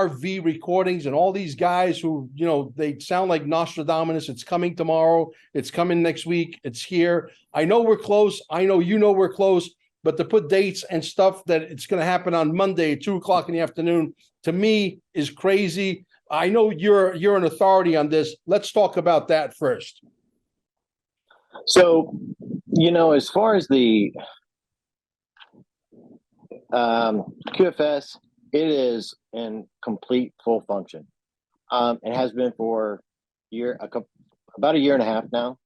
RV recordings and all these guys who, they sound like Nostradamus. It's coming tomorrow. It's coming next week. It's here. I know we're close. I know we're close. But to put dates and stuff that it's going to happen on Monday at 2:00 in the afternoon, to me, is crazy. I know you're an authority on this. Let's talk about that first. So, as far as the QFS, it is in complete full function. It has been for about a year and a half now.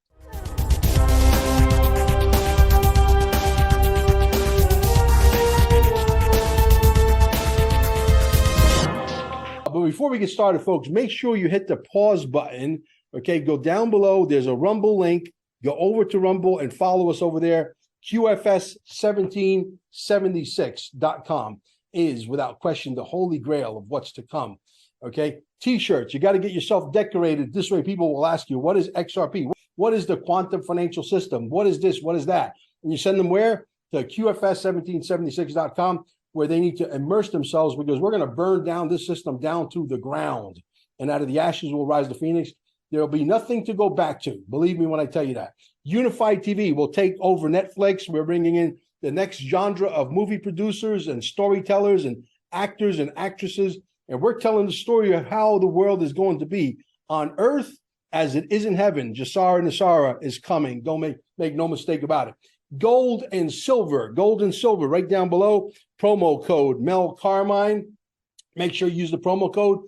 But before we get started, folks, make sure you hit the pause button. Okay, go down below. There's a Rumble link. Go over to Rumble and follow us over there. QFS1776.com is, without question, the holy grail of what's to come. Okay, T-shirts. You got to get yourself decorated. This way people will ask you, what is XRP? What is the quantum financial system? What is this? What is that? And you send them where? To QFS1776.com, where they need to immerse themselves, because we're going to burn down this system down to the ground. And out of the ashes will rise the phoenix. There will be nothing to go back to. Believe me when I tell you that. Unified TV will take over Netflix. We're bringing in the next genre of movie producers and storytellers and actors and actresses. And we're telling the story of how the world is going to be on earth as it is in heaven. Gesara, NESARA is coming. Don't make no mistake about it. Gold and silver, right down below. Promo code Mel Carmine. Make sure you use the promo code.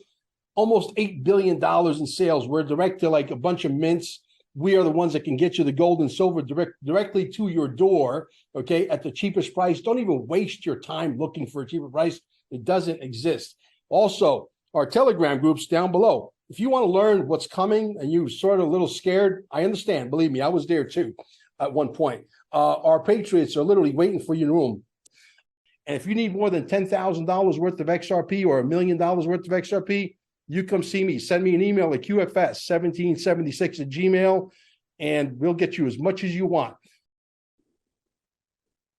Almost $8 billion in sales. We're direct to like a bunch of mints. We are the ones that can get you the gold and silver directly to your door, okay, at the cheapest price. Don't even waste your time looking for a cheaper price. It doesn't exist. Also, our Telegram groups down below. If you want to learn what's coming and you're sort of a little scared, I understand. Believe me, I was there too at one point. Our Patriots are literally waiting for you in the room. And if you need more than $10,000 worth of XRP or $1 million worth of XRP, you come see me. Send me an email at QFS1776@gmail, and we'll get you as much as you want.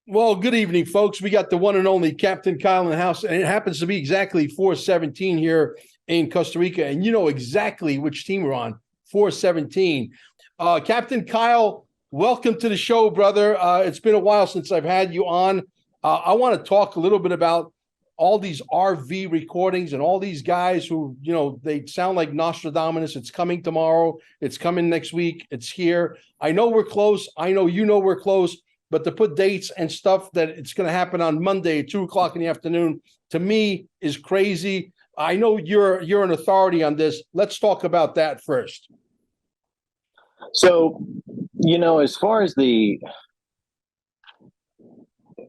Well, good evening, folks. We got the one and only Captain Kyle in the house, and it happens to be exactly 417 here in Costa Rica, and you know exactly which team we're on, 417. Captain Kyle, welcome to the show, brother. It's been a while since I've had you on. I want to talk a little bit about all these RV recordings and all these guys who, they sound like Nostradamus. It's coming tomorrow. It's coming next week. It's here. I know we're close. I know we're close. But to put dates and stuff that it's going to happen on Monday at 2:00 in the afternoon, to me, is crazy. I know you're an authority on this. Let's talk about that first. So, as far as the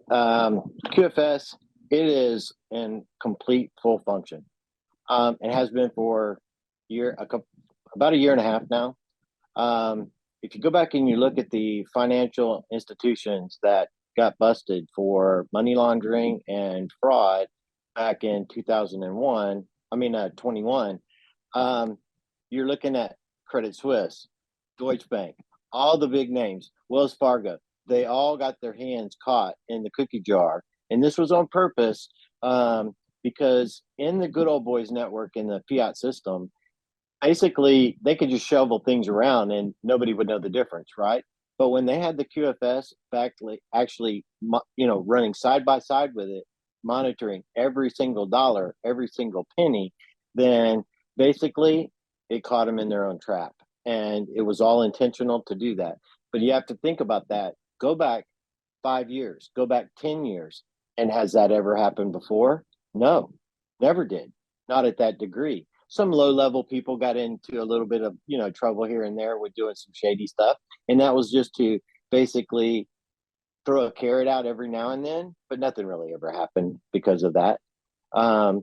QFS, it is in complete full function. It has been for about a year and a half now. If you go back and you look at the financial institutions that got busted for money laundering and fraud back in 2021, 21, you're looking at Credit Suisse, Deutsche Bank, all the big names, Wells Fargo. They all got their hands caught in the cookie jar. And this was on purpose because in the good old boys network, in the fiat system, basically they could just shovel things around and nobody would know the difference, right? But when they had the QFS actually, running side by side with it, monitoring every single dollar, every single penny, then basically it caught them in their own trap. And it was all intentional to do that. But you have to think about that. Go back 5 years, go back 10 years. And has that ever happened before? No, never did. Not at that degree. Some low-level people got into a little bit of, trouble here and there with doing some shady stuff. And that was just to basically throw a carrot out every now and then, but nothing really ever happened because of that. I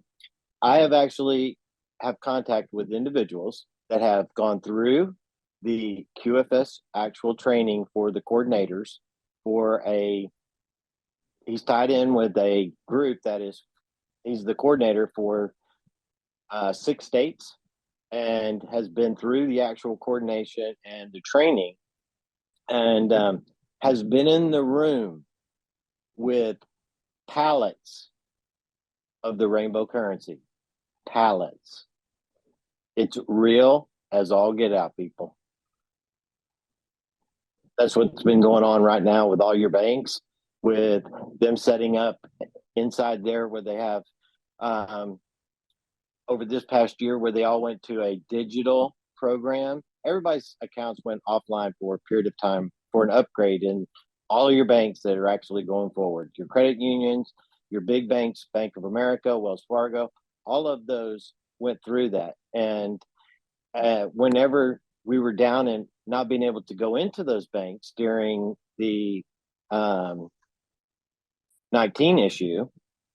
have actually have contact with individuals that have gone through the QFS actual training for the coordinators for he's tied in with a group he's the coordinator for 6 states and has been through the actual coordination and the training and has been in the room with pallets of the rainbow currency. pallets. It's real as all get out, people. That's what's been going on right now with all your banks, with them setting up inside there where they have over this past year where they all went to a digital program. Everybody's accounts went offline for a period of time for an upgrade in all of your banks that are actually going forward. Your credit unions, your big banks, Bank of America, Wells Fargo, all of those went through that. And whenever we were down and not being able to go into those banks during the 19 issue,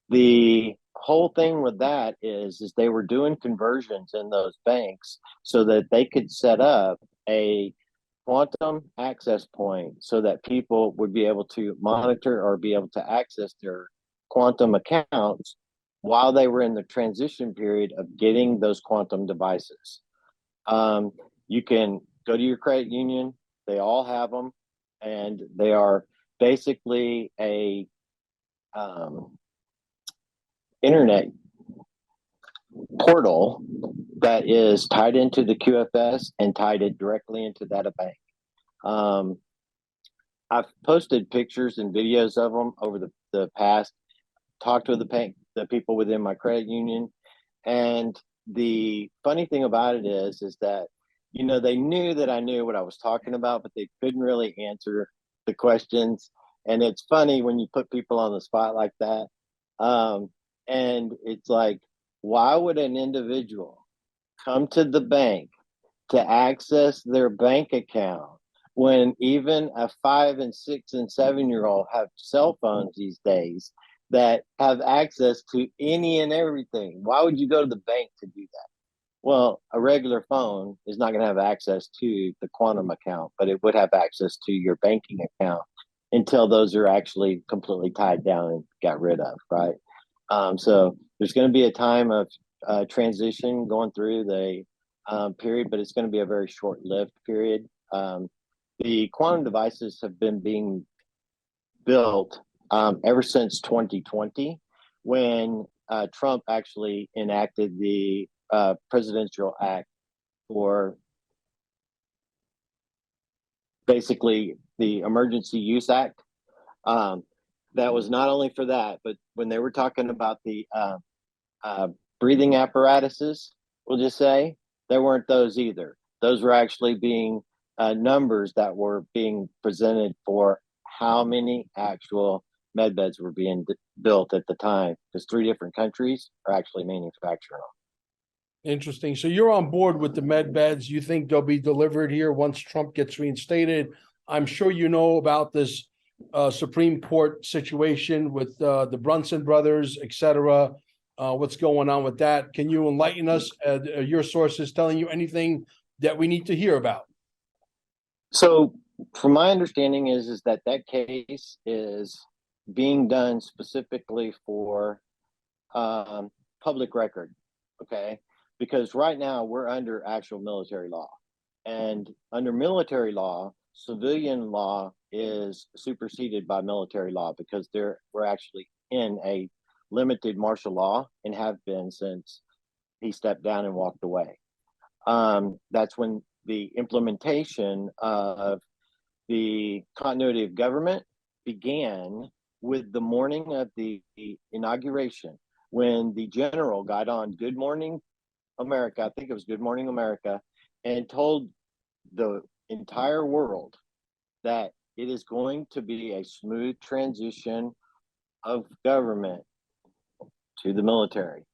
the whole thing with that is they were doing conversions in those banks so that they could set up a quantum access point so that people would be able to monitor or be able to access their quantum accounts while they were in the transition period of getting those quantum devices. You can go to your credit union, they all have them, and they are basically a internet portal that is tied into the QFS and tied it directly into that of bank. I've posted pictures and videos of them over the past, talked to the people within my credit union. And the funny thing about it is that, you know, they knew that I knew what I was talking about, but they couldn't really answer the questions. And it's funny when you put people on the spot like that. And it's like, why would an individual come to the bank to access their bank account when even a 5 and 6 and 7-year-old have cell phones these days that have access to any and everything? Why would you go to the bank to do that? Well, a regular phone is not going to have access to the quantum account, but it would have access to your banking account until those are actually completely tied down and got rid of, right? So there's going to be a time of transition going through the period, but it's going to be a very short-lived period. The quantum devices have been being built ever since 2020, when Trump actually enacted the Presidential Act for basically the Emergency Use Act. That was not only for that, but when they were talking about the breathing apparatuses, we'll just say, there weren't those either. Those were actually being numbers that were being presented for how many actual med beds were being built at the time, because 3 different countries are actually manufacturing them. Interesting. So you're on board with the med beds. You think they'll be delivered here once Trump gets reinstated? I'm sure you know about this Supreme Court situation with the Brunson brothers, etc. What's going on with that? Can you enlighten us? Your sources telling you anything that we need to hear about? So, from my understanding is that case is being done specifically for public record, okay? Because right now we're under actual military law, and under military law, civilian law is superseded by military law because we're actually in a limited martial law and have been since he stepped down and walked away. That's when the implementation of the continuity of government began with the morning of the inauguration, when the general got on Good Morning America, I think it was Good Morning America, and told the entire world that it is going to be a smooth transition of government to the military.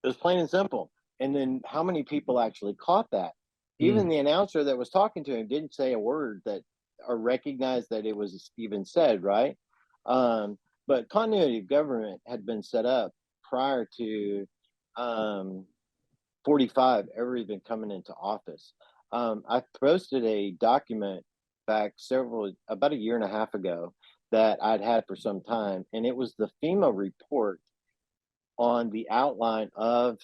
It was plain and simple. And then how many people actually caught that? Even the announcer that was talking to him didn't say a word that or recognize that it was even said, right? But continuity of government had been set up prior to 45 ever even coming into office. I posted a document back about a year and a half ago that I'd had for some time, and it was the FEMA report on the outline of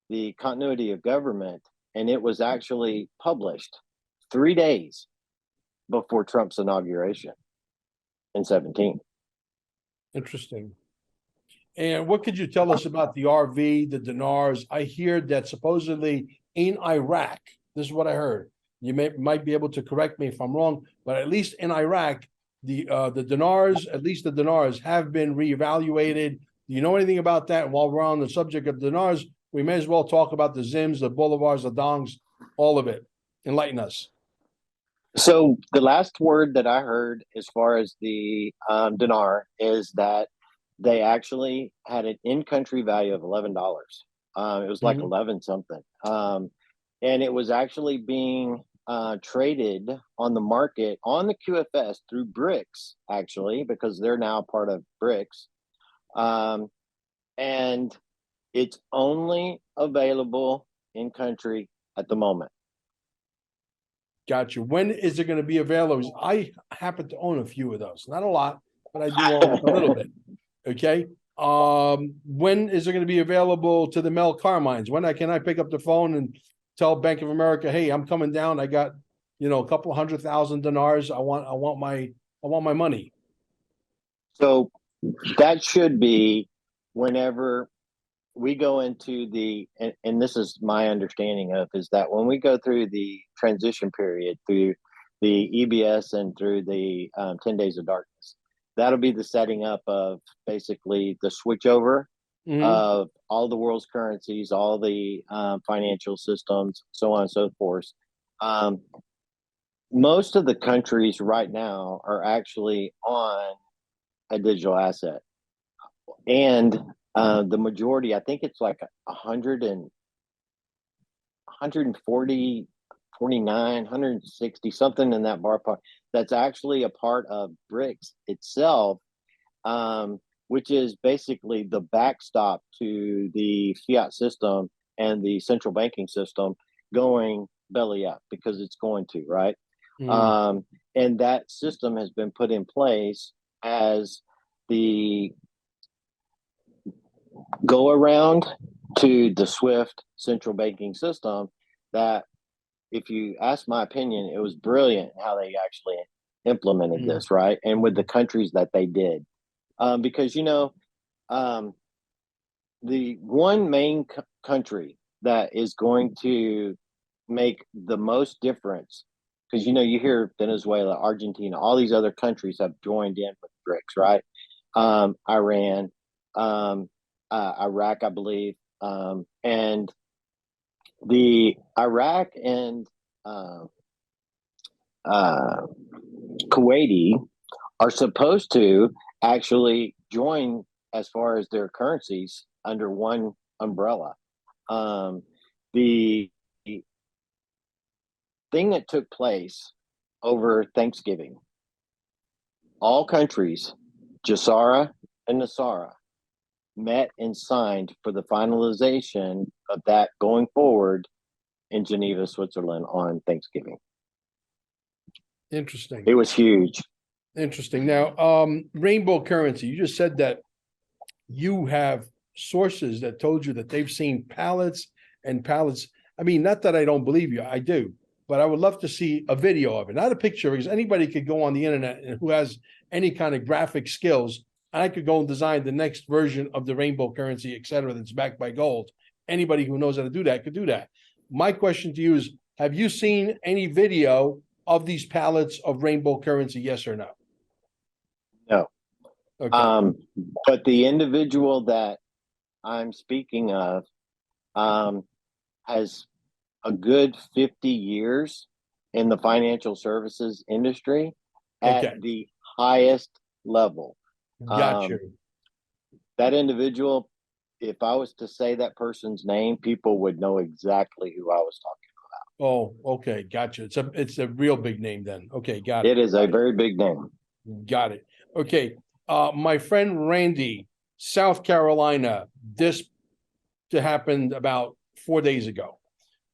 the continuity of government, and it was actually published 3 days before Trump's inauguration in 2017. Interesting. And what could you tell us about the RV, the dinars? I hear that supposedly in Iraq, this is what I heard. You might be able to correct me if I'm wrong, but at least in Iraq, the dinars, at least the dinars, have been reevaluated. Do you know anything about that? And while we're on the subject of dinars, we may as well talk about the Zims, the Bolivars, the Dongs, all of it. Enlighten us. So the last word that I heard as far as the dinar is that they actually had an in-country value of $11. It was like 11 something, and it was actually being traded on the market on the QFS through BRICS, actually, because they're now part of BRICS, and it's only available in country at the moment. Got you. When is it going to be available? I happen to own a few of those, not a lot, but I do own a little bit. Okay. When is it going to be available to the Mel Carmines? When can I pick up the phone and tell Bank of America, hey, I'm coming down. I got, a couple 100,000 dinars. I want my money. So that should be whenever we go into and this is my understanding of, is that when we go through the transition period through the EBS and through the 10 days of darkness, that'll be the setting up of basically the switchover of all the world's currencies, all the financial systems, so on and so forth. Most of the countries right now are actually on a digital asset, and the majority, I think it's like 140, 49, 160, something in that ballpark, that's actually a part of BRICS itself, which is basically the backstop to the fiat system and the central banking system going belly up, because it's going to, right? And that system has been put in place as the go around to the SWIFT central banking system. That, if you ask my opinion, it was brilliant how they actually implemented this, right? And with the countries that they did, because the one main country that is going to make the most difference, because you hear Venezuela, Argentina, all these other countries have joined in with BRICS, right? Iran, Iraq, I believe, and the Iraq and Kuwaiti are supposed to actually join as far as their currencies under one umbrella. The thing that took place over Thanksgiving, all countries, Gesara and NESARA, met and signed for the finalization of that going forward in Geneva, Switzerland on Thanksgiving. Interesting. It was huge. Interesting. Now, rainbow currency, you just said that you have sources that told you that they've seen pallets and pallets. I mean, not that I don't believe you, I do, but I would love to see a video of it, not a picture, because anybody could go on the internet and who has any kind of graphic skills. I could go and design the next version of the rainbow currency, et cetera, that's backed by gold. Anybody who knows how to do that could do that. My question to you is, have you seen any video of these pallets of rainbow currency, yes or no? No. Okay. But the individual that I'm speaking of has a good 50 years in the financial services industry at the highest level. Got you. That individual, if I was to say that person's name, people would know exactly who I was talking about. Oh, okay. Gotcha. It's a real big name then. Okay. Got it. It is a very big name. Got it. Okay. My friend Randy, South Carolina, this happened about 4 days ago.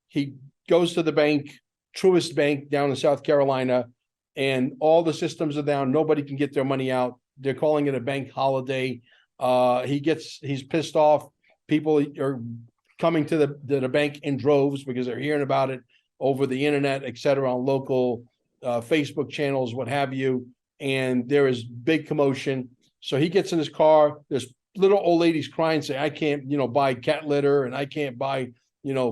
He goes to the bank, Truist Bank down in South Carolina, and all the systems are down. Nobody can get their money out. They're calling it a bank holiday. He's pissed off. People are coming to the bank in droves because they're hearing about it over the internet, et cetera, on local Facebook channels, what have you. And there is big commotion. So he gets in his car. There's little old ladies crying, saying, I can't, buy cat litter and I can't buy,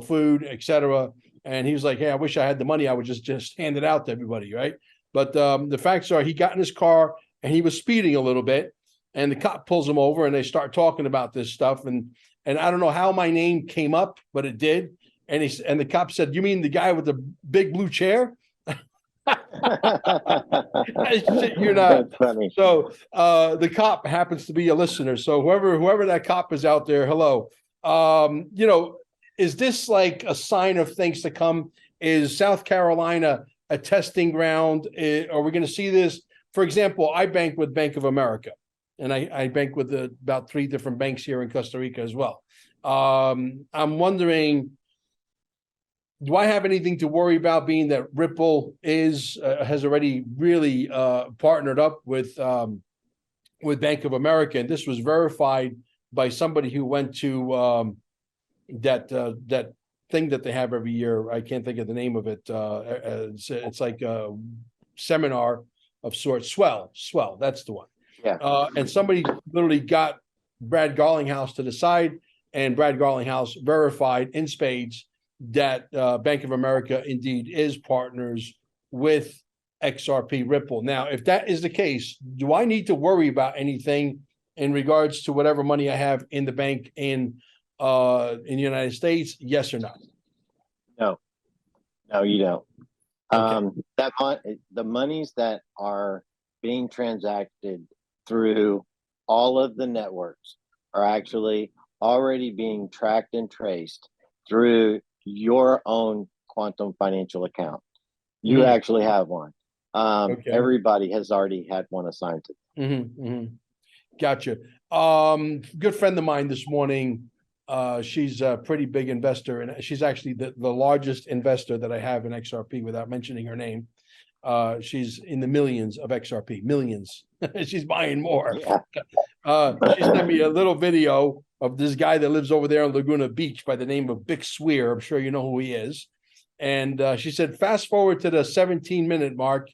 food, etc. And he was like, hey, I wish I had the money. I would just hand it out to everybody, right? But the facts are he got in his car and he was speeding a little bit. And the cop pulls him over and they start talking about this stuff. And I don't know how my name came up, but it did. And the cop said, you mean the guy with the big blue chair? Shit, you're not. That's funny. So the cop happens to be a listener. So whoever that cop is out there, hello. Is this like a sign of things to come? Is South Carolina a testing ground? Are we going to see this? For example, I bank with Bank of America, and I bank with about 3 different banks here in Costa Rica as well. I'm wondering, do I have anything to worry about, being that Ripple has already really partnered up with Bank of America, and this was verified by somebody who went to that thing that they have every year. I can't think of the name of it. It's like a seminar of sorts. Swell, that's the one. Yeah. And somebody literally got Brad Garlinghouse to the side, and Brad Garlinghouse verified in spades that Bank of America indeed is partners with XRP Ripple. Now, if that is the case, do I need to worry about anything in regards to whatever money I have in the bank in the United States? Yes or no? No, you don't. Okay. The monies that are being transacted through all of the networks are actually already being tracked and traced through your own quantum financial account. You actually have one. Okay. Everybody has already had one assigned to them. Gotcha. Good friend of mine this morning, she's a pretty big investor, and she's actually the largest investor that I have in XRP without mentioning her name. She's in the millions of XRP, millions. She's buying more. Yeah. She sent me a little video of this guy that lives over there on Laguna Beach by the name of Big Swear. I'm sure you know who he is. And she said, fast forward to the 17-minute mark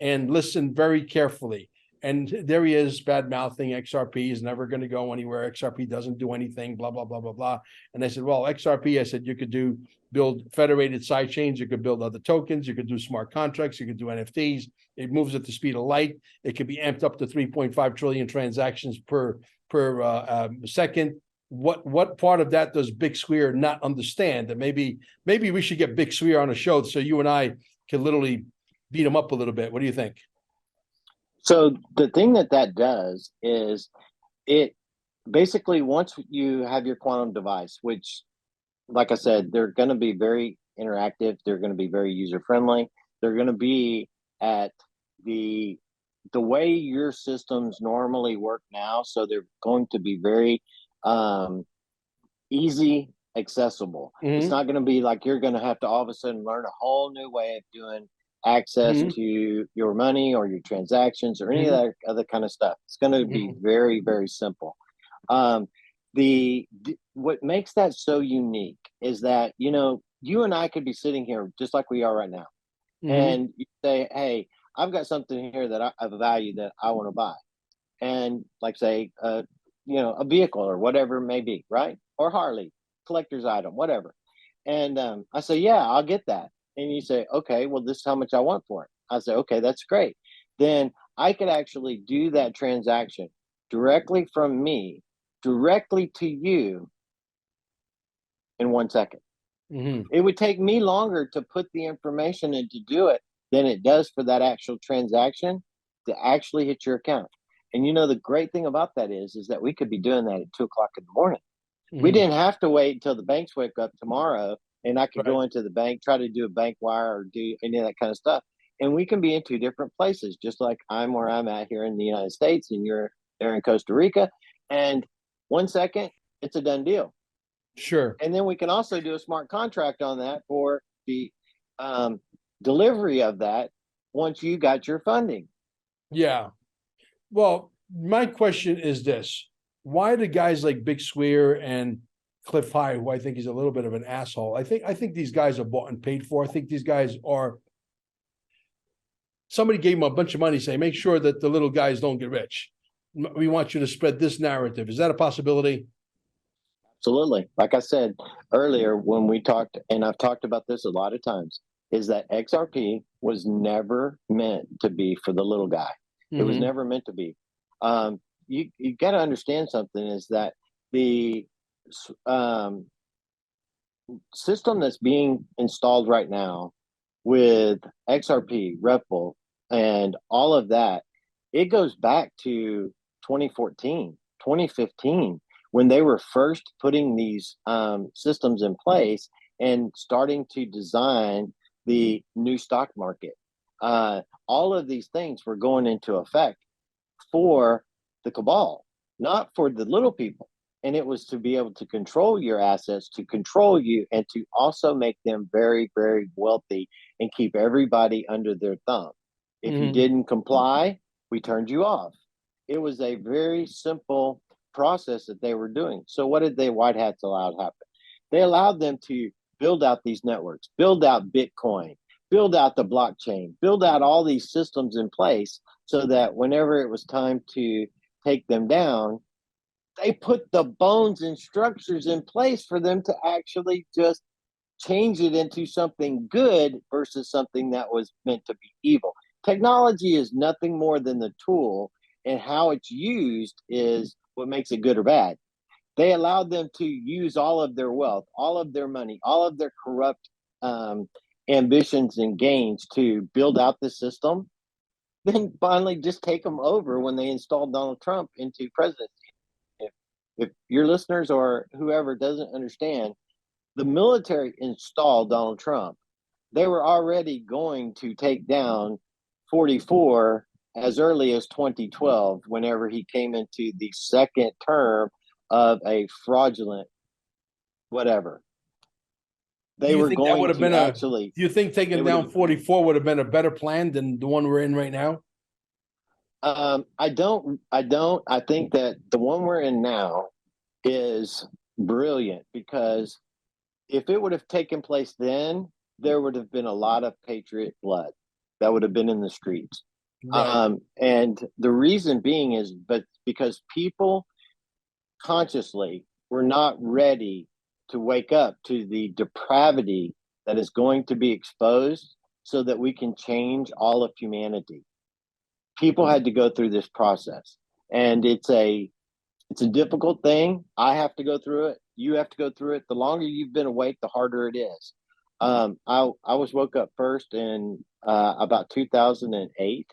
and listen very carefully. And there he is, bad mouthing XRP is never going to go anywhere. XRP doesn't do anything, blah, blah, blah, blah, blah. And I said, well, XRP, I said, you could build federated side chains. You could build other tokens. You could do smart contracts. You could do NFTs. It moves at the speed of light. It could be amped up to 3.5 trillion transactions per second. What part of that does Big Swear not understand? That maybe we should get Big Swear on a show so you and I can literally beat him up a little bit. What do you think? So the thing that does is it basically, once you have your quantum device, which, like I said, they're going to be very interactive. They're going to be very user friendly. They're going to be at the way your systems normally work now. So they're going to be very easy accessible. It's not going to be like you're going to have to all of a sudden learn a whole new way of doing access to your money or your transactions or any of that other kind of stuff. It's going to be very, very simple. What makes that so unique is that, you and I could be sitting here just like we are right now. And you say, hey, I've got something here that of a value that I want to buy. And like say, a vehicle or whatever it may be, right? Or Harley, collector's item, whatever. And I say, yeah, I'll get that. And you say, okay, well, this is how much I want for it. I say, okay, that's great. Then I could actually do that transaction directly from me, directly to you in 1 second. It would take me longer to put the information in to do it than it does for that actual transaction to actually hit your account. And the great thing about that is that we could be doing that at 2:00 in the morning. We didn't have to wait until the banks wake up tomorrow and I could go into the bank, try to do a bank wire or do any of that kind of stuff. And we can be in 2 different places, just like I'm where I'm at here in the United States and you're there in Costa Rica. And 1 second, it's a done deal. Sure. And then we can also do a smart contract on that for the delivery of that once you got your funding. Yeah. Well, my question is this. Why do guys like Big Swear and Cliff High, who I think is a little bit of an asshole, I think these guys are bought and paid for. I think these guys are, somebody gave them a bunch of money saying, make sure that the little guys don't get rich. we want you to spread this narrative. Is that a possibility? Absolutely. Like I said earlier when we talked, and I've talked about this a lot of times, is that XRP was never meant to be for the little guy. It was never meant to be. You got to understand something, is that the system that's being installed right now with XRP, Ripple, and all of that, it goes back to 2014, 2015, when they were first putting these systems in place and starting to design the new stock market. All of these things were going into effect for the cabal, not for the little people. And it was to be able to control your assets, to control you, and to also make them very, very wealthy and keep everybody under their thumb. If you didn't comply, we turned you off. It was a very simple process that they were doing. So what did the white hats allow to happen? They allowed them to build out these networks, build out Bitcoin, build out the blockchain, build out all these systems in place so that whenever it was time to take them down, they put the bones and structures in place for them to actually just change it into something good versus something that was meant to be evil. Technology is nothing more than the tool, and how it's used is what makes it good or bad. They allowed them to use all of their wealth, all of their money, all of their corrupt ambitions and gains to build out the system, then finally just take them over when they installed Donald Trump into presidency. If your listeners or whoever doesn't understand, the military installed Donald Trump. They were already going to take down 44 as early as 2012, whenever he came into the second term of a fraudulent whatever. They were going to actually. Do you think taking down 44 would have been a better plan than the one we're in right now? I don't. I think that the one we're in now is brilliant, because if it would have taken place then, there would have been a lot of patriot blood that would have been in the streets. Right. And the reason being is because people consciously were not ready to wake up to the depravity that is going to be exposed so that we can change all of humanity. People had to go through this process, and it's a difficult thing. I have to go through it. You have to go through it. The longer you've been awake, the harder it is. I was woke up first in about 2008.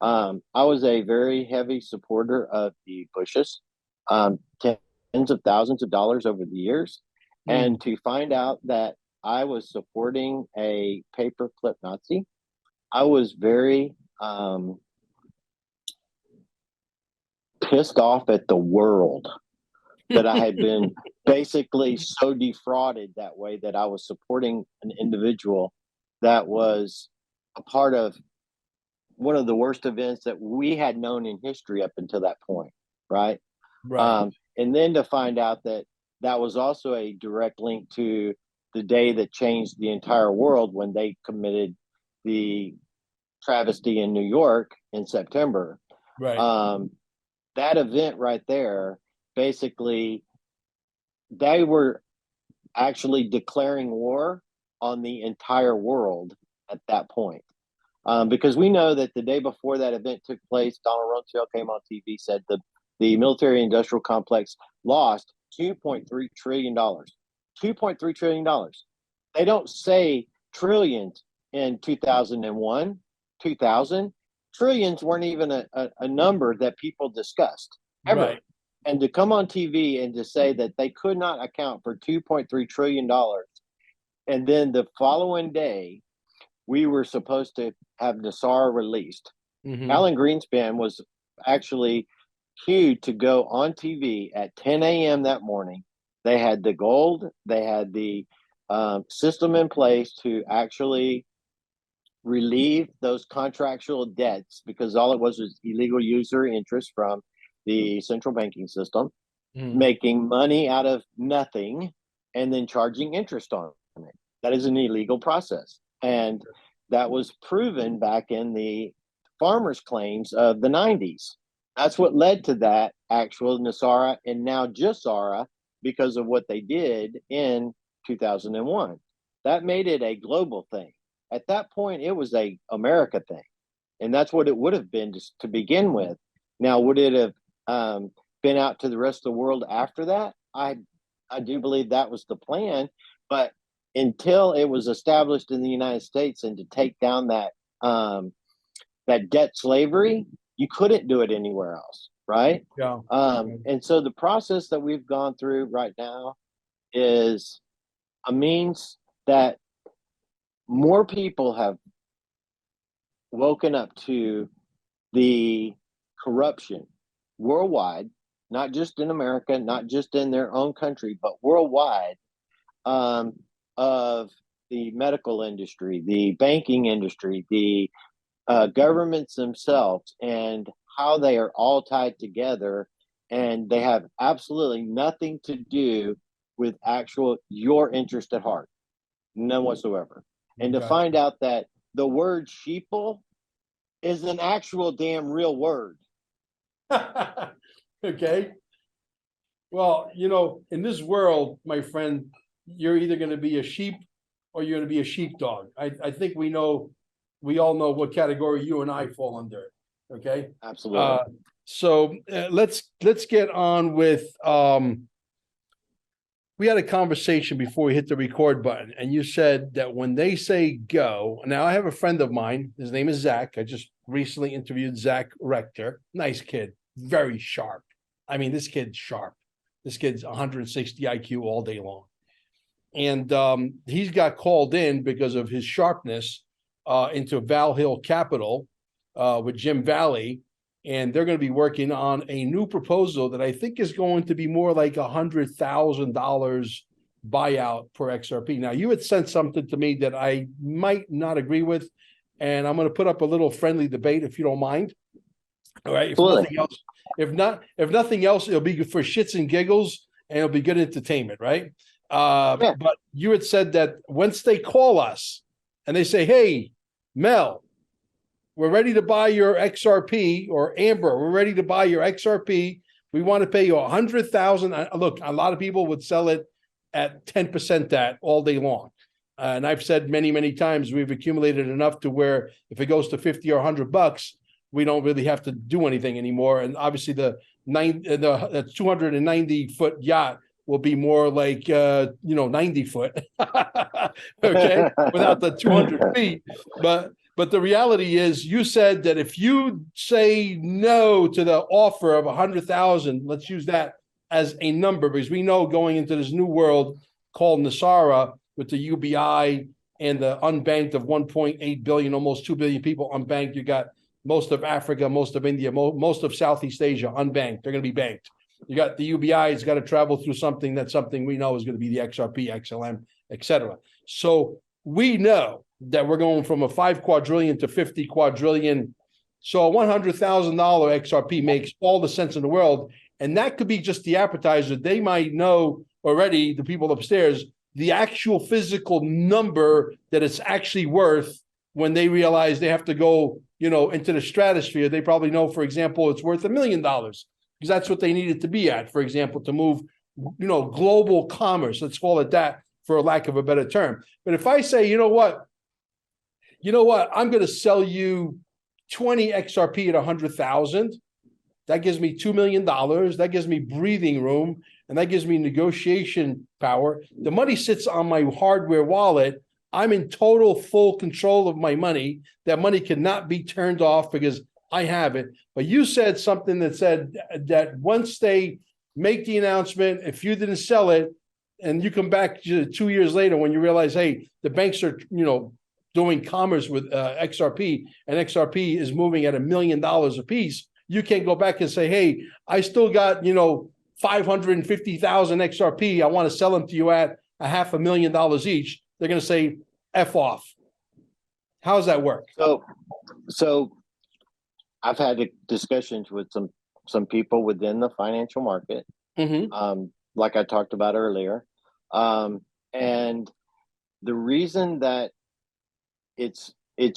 I was a very heavy supporter of the Bushes, tens of thousands of dollars over the years. And to find out that I was supporting a paperclip Nazi, I was very pissed off at the world that I had been basically so defrauded that way, that I was supporting an individual that was a part of one of the worst events that we had known in history up until that point, right? And then to find out that that was also a direct link to the day that changed the entire world, when they committed the travesty in New York in September. That event right there, basically, they were actually declaring war on the entire world at that point. Because we know that the day before that event took place, Donald Rumsfeld came on TV, said the military industrial complex lost $2.3 trillion. $2.3 trillion. They don't say trillions in 2001, 2000. Trillions weren't even a number that people discussed ever. And to come on TV and to say that they could not account for $2.3 trillion. And then the following day, we were supposed to have NESARA released. Alan Greenspan was actually cued to go on TV at 10 a.m. that morning. They had the gold, they had the system in place to actually relieve those contractual debts, because all it was illegal user interest from the central banking system, making money out of nothing and then charging interest on it. That is an illegal process. And that was proven back in the farmers' claims of the 90s. That's what led to that actual NESARA and now Gesara because of what they did in 2001. That made it a global thing. At that point, it was a America thing, and that's what it would have been to begin with. Now, would it have been out to the rest of the world after that? I do believe that was the plan, but until it was established in the United States and to take down that debt slavery, you couldn't do it anywhere else, right? Yeah. And so the process that we've gone through right now is a means that more people have woken up to the corruption worldwide, not just in America, not just in their own country, but worldwide, of the medical industry, the banking industry, the governments themselves, and how they are all tied together, and they have absolutely nothing to do with actual your interest at heart, none whatsoever. And to find out that the word sheeple is an actual damn real word. Okay. Well, in this world, my friend, you're either going to be a sheep or you're going to be a sheepdog. I think we all know what category you and I fall under. Okay. Absolutely. So let's get on with we had a conversation before we hit the record button, and you said that when they say go, now I have a friend of mine, his name is Zach. I just recently interviewed Zach Rector. Nice kid, very sharp. I mean, this kid's sharp. This kid's 160 IQ all day long. And he's got called in because of his sharpness into Val Hill Capital with Jim Valley. And they're going to be working on a new proposal that I think is going to be more like $100,000 buyout per XRP. Now, you had sent something to me that I might not agree with, and I'm going to put up a little friendly debate if you don't mind. All right. If nothing else, it'll be for shits and giggles, and it'll be good entertainment, right? Yeah. But you had said that once they call us and they say, "Hey, Mel, we're ready to buy your XRP," or Amber, we're ready to buy your XRP. We want to pay you 100,000. Look, a lot of people would sell it at 10% that all day long. And I've said many, many times we've accumulated enough to where if it goes to 50 or $100, we don't really have to do anything anymore. And obviously the 290-foot yacht will be more like 90 foot. Okay, without the 200 feet. But the reality is, you said that if you say no to the offer of 100,000, let's use that as a number, because we know going into this new world called NESARA with the UBI and the unbanked of 1.8 billion, almost 2 billion people unbanked. You got most of Africa, most of India, most of Southeast Asia unbanked. They're going to be banked. You got the UBI, it's got to travel through something we know is going to be the XRP, XLM, etc. So we know that we're going from a 5 quadrillion to 50 quadrillion. So a $100,000 XRP makes all the sense in the world. And that could be just the appetizer. They might know already, the people upstairs, the actual physical number that it's actually worth when they realize they have to go, into the stratosphere. They probably know, for example, it's worth $1 million because that's what they need it to be at, for example, to move, global commerce. Let's call it that for lack of a better term. But if I say, you know what, I'm going to sell you 20 XRP at 100,000. That gives me $2 million. That gives me breathing room, and that gives me negotiation power. The money sits on my hardware wallet. I'm in total full control of my money. That money cannot be turned off because I have it. But you said something that said that once they make the announcement, if you didn't sell it, and you come back 2 years later when you realize, hey, the banks are, doing commerce with XRP, and XRP is moving at $1 million a piece, you can't go back and say, hey, I still got, 550,000 XRP. I want to sell them to you at $500,000 each. They're going to say, F off. How does that work? So I've had discussions with some people within the financial market, like I talked about earlier. And the reason that it's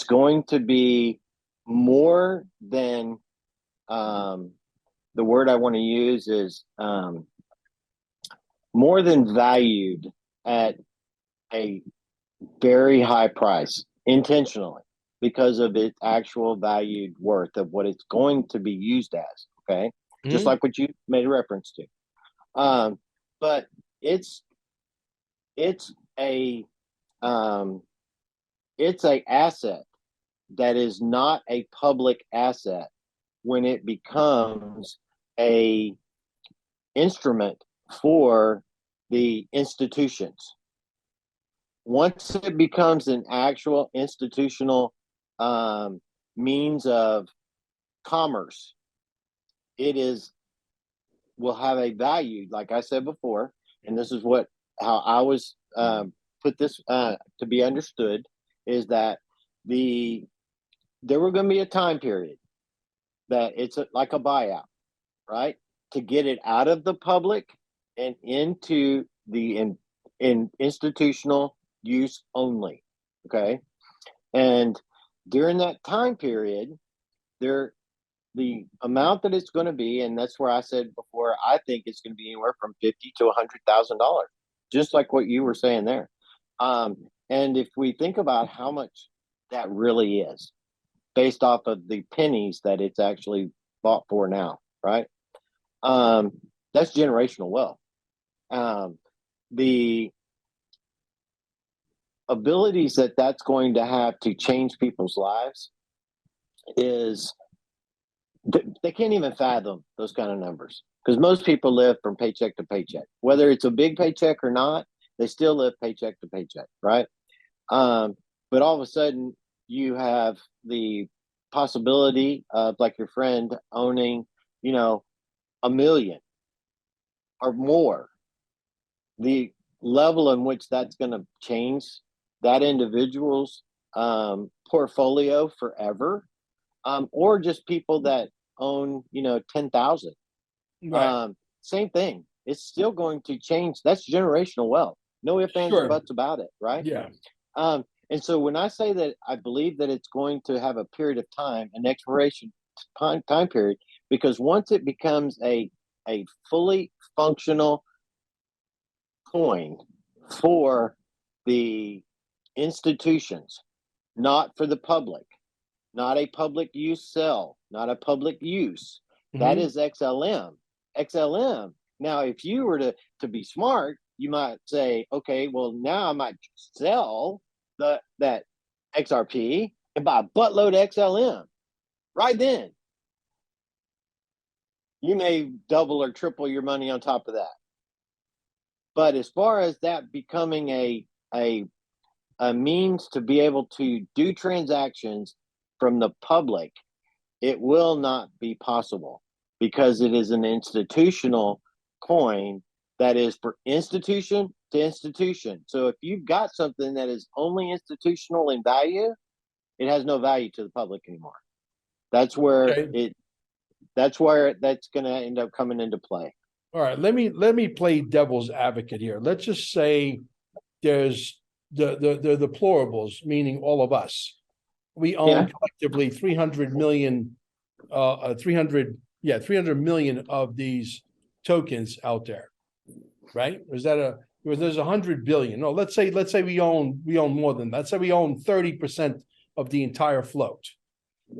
going to be more than the word I want to use is more than valued at a very high price intentionally because of its actual valued worth of what it's going to be used as. Okay. Just like what you made a reference to. But it's a asset that is not a public asset when it becomes a instrument for the institutions. Once it becomes an actual institutional means of commerce, will have a value, like I said before, and this is how I was put this to be understood, is that there were going to be a time period that it's like a buyout, right? To get it out of the public and into the in institutional use only. Okay. And during that time period, the amount that it's going to be, and that's where I said before, I think it's going to be anywhere from $50,000 to $100,000, just like what you were saying there. And if we think about how much that really is, based off of the pennies that it's actually bought for now, right? That's generational wealth. The abilities that that's going to have to change people's lives is they can't even fathom those kind of numbers, because most people live from paycheck to paycheck. Whether it's a big paycheck or not, they still live paycheck to paycheck, right? But all of a sudden, you have the possibility of, like your friend owning, $1 million or more. The level in which that's going to change that individual's portfolio forever, or just people that own 10,000. Right. Same thing. It's still going to change. That's generational wealth. No ifs, ands, or buts about it, right? Yeah. And so when I say that I believe that it's going to have a period of time, an expiration time period, because once it becomes a fully functional coin for the institutions, not for the public, not a public use sell, not a public use. That is XLM. XLM. Now, if you were to be smart, you might say, okay, well, now I might sell that XRP and buy a buttload of XLM. Right then, you may double or triple your money on top of that. But as far as that becoming a means to be able to do transactions from the public, it will not be possible, because it is an institutional coin that is for institution to institution. So if you've got something that is only institutional in value, it has no value to the public anymore. That's where that's going to end up coming into play. All right, let me play devil's advocate here. Let's just say there's the deplorables, meaning all of us. We own collectively 300 million, 300 million of these tokens out there, right? There's 100 billion. No, let's say we own more than that. Let's say we own 30% of the entire float.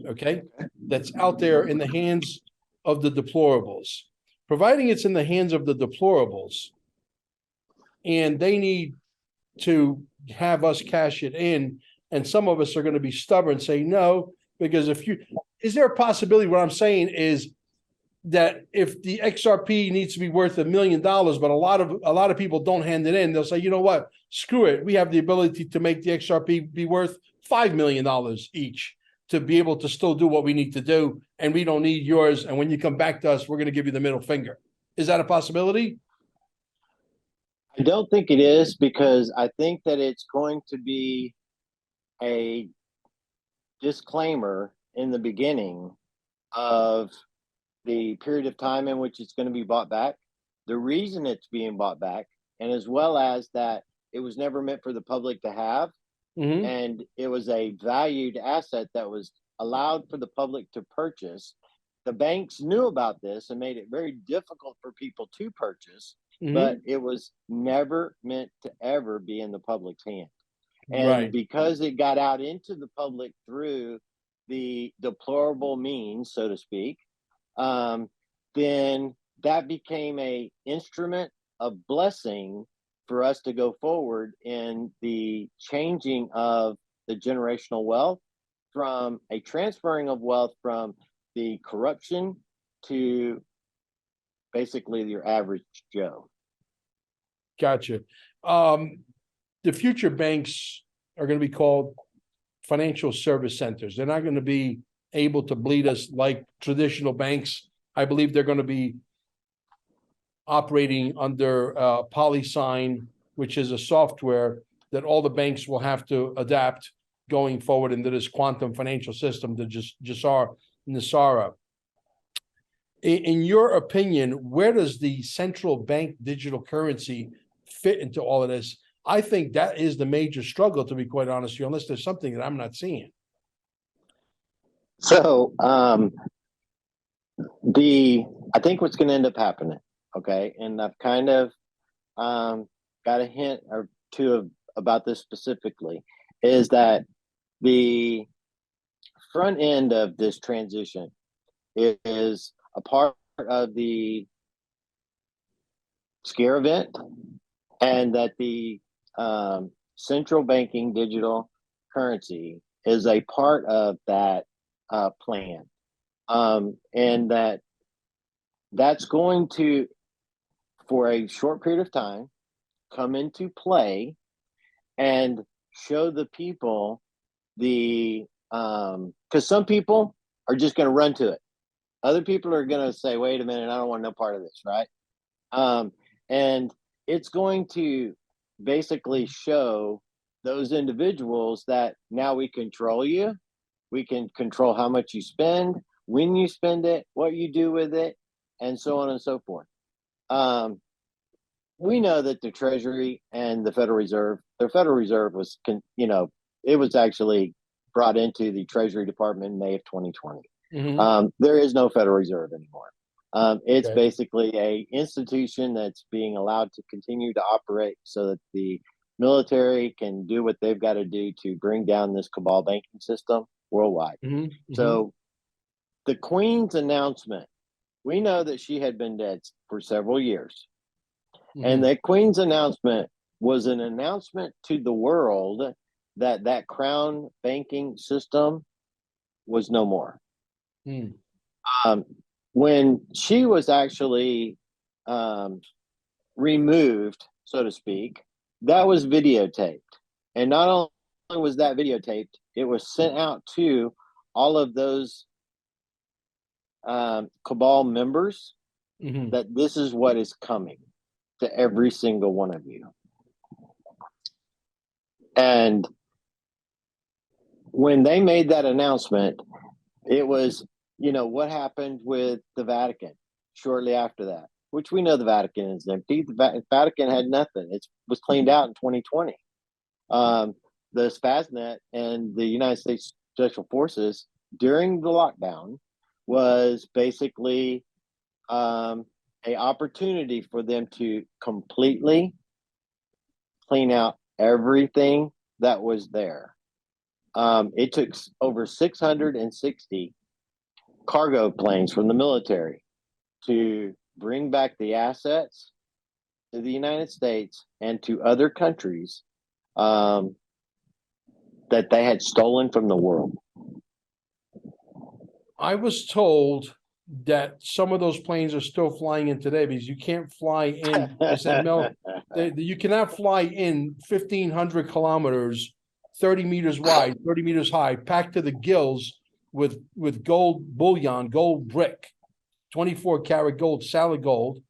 Okay, that's out there in the hands of the deplorables. Providing it's in the hands of the deplorables, and they need to have us cash it in, and some of us are going to be stubborn, say no, because is there a possibility? What I'm saying is that if the XRP needs to be worth $1 million, but a lot of people don't hand it in, they'll say, you know what, screw it. We have the ability to make the XRP be worth $5 million each, to be able to still do what we need to do, and we don't need yours. And when you come back to us, we're going to give you the middle finger. Is that a possibility? I don't think it is, because I think that it's going to be a disclaimer in the beginning of the period of time in which it's going to be bought back, the reason it's being bought back, and as well as that it was never meant for the public to have. And it was a valued asset that was allowed for the public to purchase the banks knew about this and made it very difficult for people to purchase, Mhm. but it was never meant to ever be in the public's hand. And Right. because it got out into the public through the deplorable means, so to speak, then that became a instrument of blessing for us to go forward in the changing of the generational wealth, from a transferring of wealth from the corruption to basically your average Joe. Gotcha. The future banks are going to be called financial service centers. They're not going to be able to bleed us like traditional banks. I believe they're going to be operating under PolySign, which is a software that all the banks will have to adapt going forward into this quantum financial system, the Gesara, NESARA. In your opinion, where does the central bank digital currency fit into all of this? I think that is the major struggle, to be quite honest with you, unless there's something that I'm not seeing. So I think what's going to end up happening, okay, and I've kind of got a hint or two about this specifically, is that the front end of this transition is a part of the scare event, and that the central banking digital currency is a part of that plan, and that's going to, for a short period of time, come into play and show the people the because some people are just going to run to it. Other people are going to say, wait a minute, I don't want no part of this, right? And it's going to basically show those individuals that now we control you. We can control how much you spend, when you spend it, what you do with it, and so on and so forth. We know that the Treasury and the Federal Reserve, was, it was actually brought into the Treasury Department in May of 2020. Mhm. There is no Federal Reserve anymore. It's Okay. basically a institution that's being allowed to continue to operate so that the military can do what they've got to do to bring down this cabal banking system worldwide. Mhm. Mhm. So the Queen's announcement, we know that she had been dead for several years. And Mhm. that Queen's announcement was an announcement to the world that that crown banking system was no more. Mhm. When she was actually removed, so to speak, that was videotaped. And not only was that videotaped, it was sent out to all of those cabal members Mhm. that this is what is coming to every single one of you. And when they made that announcement, it was, what happened with the Vatican shortly after that, which we know the Vatican is empty. The Vatican had nothing. It was cleaned out in 2020. The Spasnet and the United States Special Forces during the lockdown was basically an opportunity for them to completely clean out everything that was there. It took over 660 cargo planes from the military to bring back the assets to the United States and to other countries that they had stolen from the world. I was told that some of those planes are still flying in today because you can't fly in. They said, Mel, you cannot fly in 1,500 kilometers, 30 meters wide, 30 meters high, packed to the gills with gold bullion, gold brick, 24 karat gold, solid gold,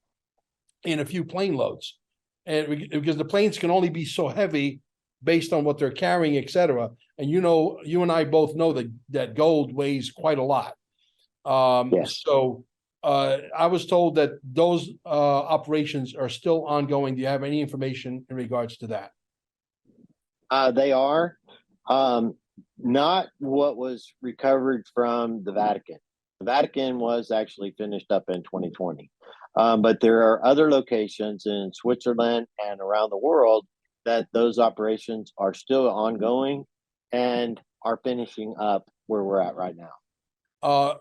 in a few plane loads. And because the planes can only be so heavy based on what they're carrying, et cetera. And you and I both know that gold weighs quite a lot. Yes. So I was told that those operations are still ongoing. Do you have any information in regards to that? They are not what was recovered from the Vatican. The Vatican was actually finished up in 2020. But there are other locations in Switzerland and around the world that those operations are still ongoing and are finishing up where we're at right now.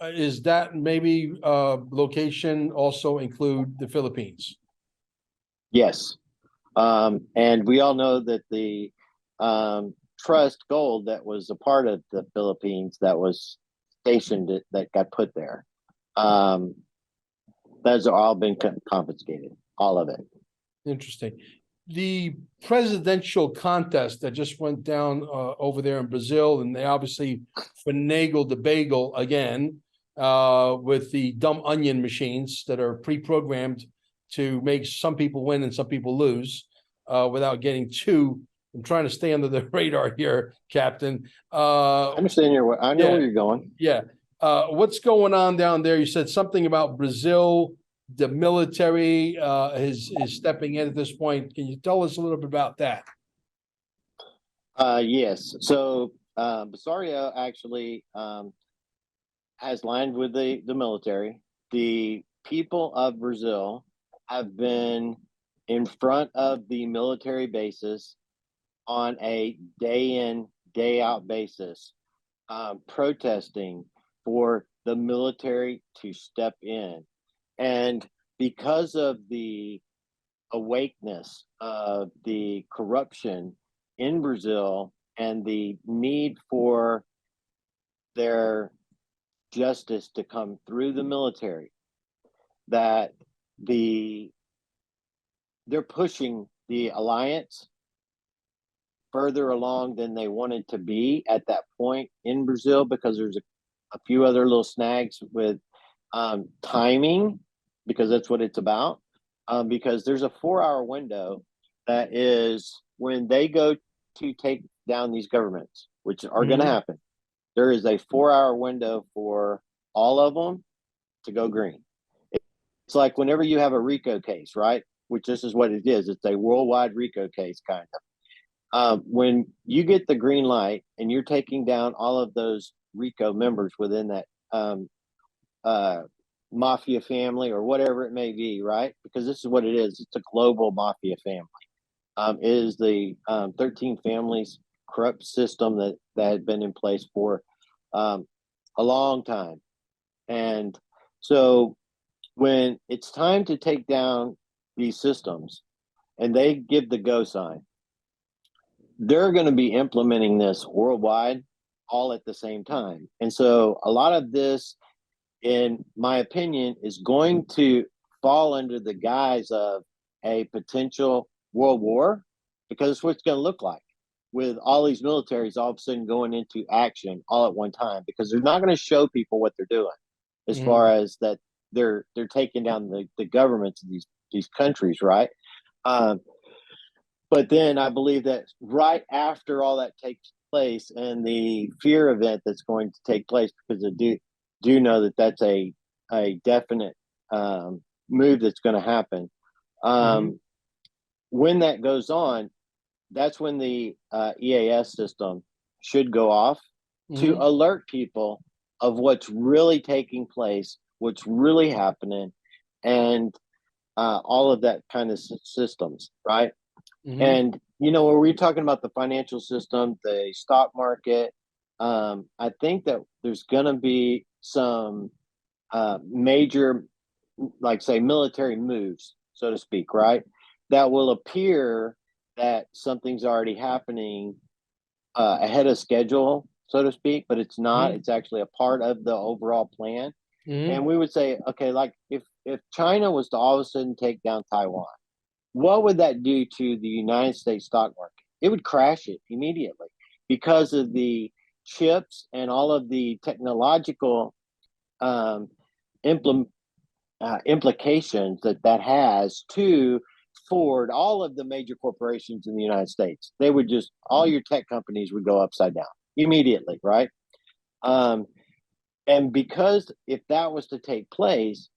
Is that maybe location also include the Philippines? Yes. And we all know that the trust gold that was a part of the Philippines that was stationed that got put there. Those are all been confiscated, all of it. Interesting. The presidential contest that just went down over there in Brazil, and they obviously finagled the bagel again with the dumb onion machines that are pre-programmed to make some people win and some people lose without getting too. I'm trying to stay under the radar here, Captain. I understand I know where you're going. Yeah. What's going on down there? You said something about Brazil. The military is stepping in at this point. Can you tell us a little bit about that? Yes. So Basario actually has lined with the military. The people of Brazil have been in front of the military bases on a day in, day out basis, protesting for the military to step in. And because of the awakeness of the corruption in Brazil and the need for their justice to come through the military, that they're pushing the alliance further along than they wanted to be at that point in Brazil, because there's a few other little snags with timing, because that's what it's about. Because there's a 4-hour window that is when they go to take down these governments, which are going to happen. There is a 4-hour window for all of them to go green. It's like whenever you have a RICO case, right? Which this is what it is. It's a worldwide RICO case, kind of. When you get the green light and you're taking down all of those RICO members within that mafia family or whatever it may be, right? Because this is what it is. It's a global mafia family. It is the 13 families corrupt system that had been in place for a long time. And so when it's time to take down these systems and they give the go sign, they're going to be implementing this worldwide all at the same time. And so a lot of this, in my opinion, is going to fall under the guise of a potential world war, because it's what it's going to look like with all these militaries all of a sudden going into action all at one time, because they're not going to show people what they're doing as far as that they're taking down the governments of these countries, right? But then I believe that right after all that takes place and the fear event that's going to take place, because I do know that that's a definite move that's going to happen. When that goes on, that's when the EAS system should go off to alert people of what's really taking place, what's really happening, and all of that kind of systems, right? And, when we're talking about the financial system, the stock market, I think that there's going to be some major, like say, military moves, so to speak, right? That will appear that something's already happening ahead of schedule, so to speak, but it's not. It's actually a part of the overall plan. And we would say, okay, like if China was to all of a sudden take down Taiwan, what would that do to the United States stock market? It would crash it immediately because of the chips and all of the technological implications that has to Ford, all of the major corporations in the United States. They would all your tech companies would go upside down immediately, right? And because if that was to take place,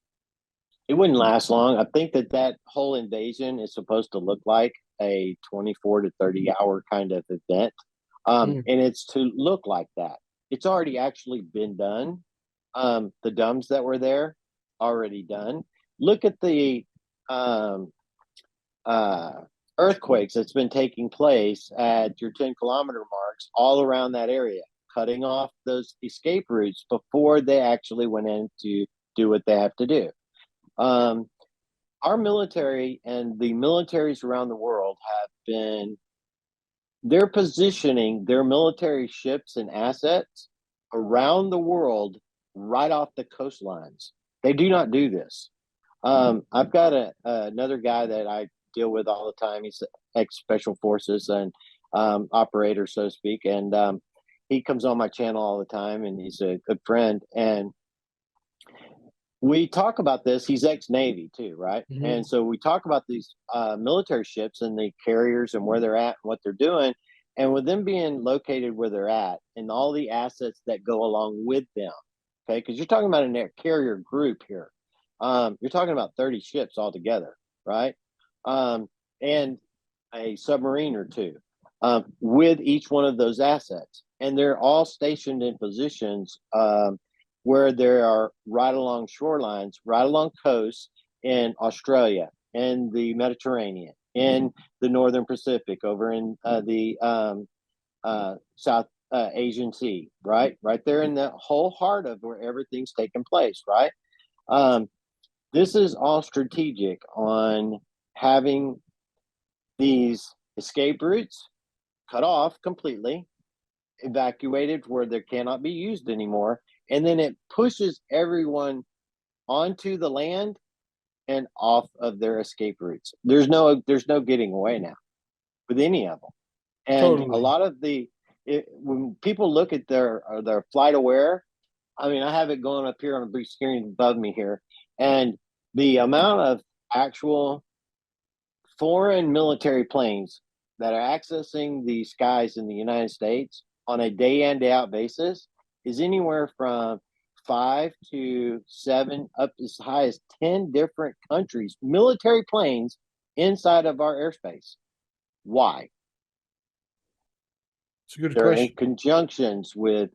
it wouldn't last long. I think that whole invasion is supposed to look like a 24 to 30 hour kind of event. And it's to look like that. It's already actually been done. The dumbs that were there, already done. Look at the earthquakes that's been taking place at your 10-kilometer marks all around that area, cutting off those escape routes before they actually went in to do what they have to do. Our military and the militaries around the world they're positioning their military ships and assets around the world right off the coastlines. They do not do this. I've got another guy that I deal with all the time. He's ex-special forces and operator, so to speak. And he comes on my channel all the time, and he's a good friend. And we talk about this. He's ex-Navy too, right? Mhm. And so we talk about these military ships and the carriers and where they're at and what they're doing. And with them being located where they're at and all the assets that go along with them, okay? Because you're talking about a carrier group here. You're talking about 30 ships altogether, right? And a submarine or two with each one of those assets. And they're all stationed in positions where there are right along shorelines, right along coasts in Australia, in the Mediterranean, in the Northern Pacific, over in the South Asian Sea, right? Right there in the whole heart of where everything's taking place, right? This is all strategic on having these escape routes cut off completely, evacuated where they cannot be used anymore, and then it pushes everyone onto the land and off of their escape routes. There's no getting away now with any of them. And a lot of when people look at their flight aware, I mean, I have it going up here on a big screen above me here, and the amount of actual foreign military planes that are accessing the skies in the United States on a day in, day out basis is anywhere from 5 to 7, up as high as 10 different countries, military planes inside of our airspace. Why? It's a good They're question. in conjunctions with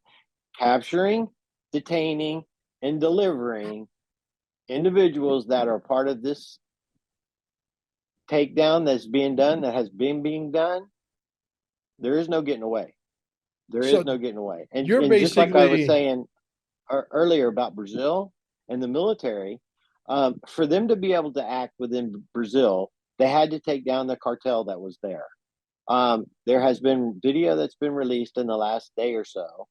capturing, detaining, and delivering individuals that are part of this takedown that's being done, that has been being done. There is no getting away. There is no getting away. And just like I was saying earlier about Brazil and the military, for them to be able to act within Brazil, they had to take down the cartel that was there. There has been video that's been released in the last day or so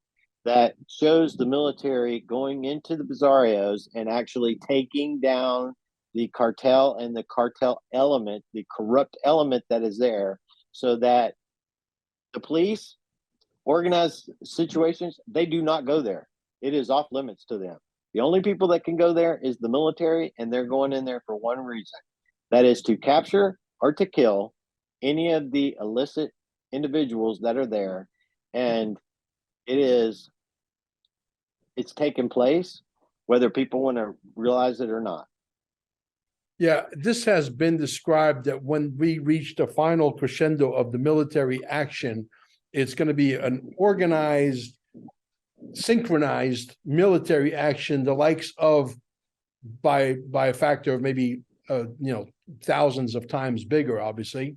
that shows the military going into the bizarrios and actually taking down the cartel and the cartel element, the corrupt element that is there, so that the police, organized situations, they do not go there. It is off limits to them. The only people that can go there is the military, and they're going in there for one reason. That is to capture or to kill any of the illicit individuals that are there. And it's taking place, whether people want to realize it or not. Yeah, this has been described that when we reach the final crescendo of the military action, it's going to be an organized, synchronized military action, the likes of by a factor of maybe thousands of times bigger, obviously,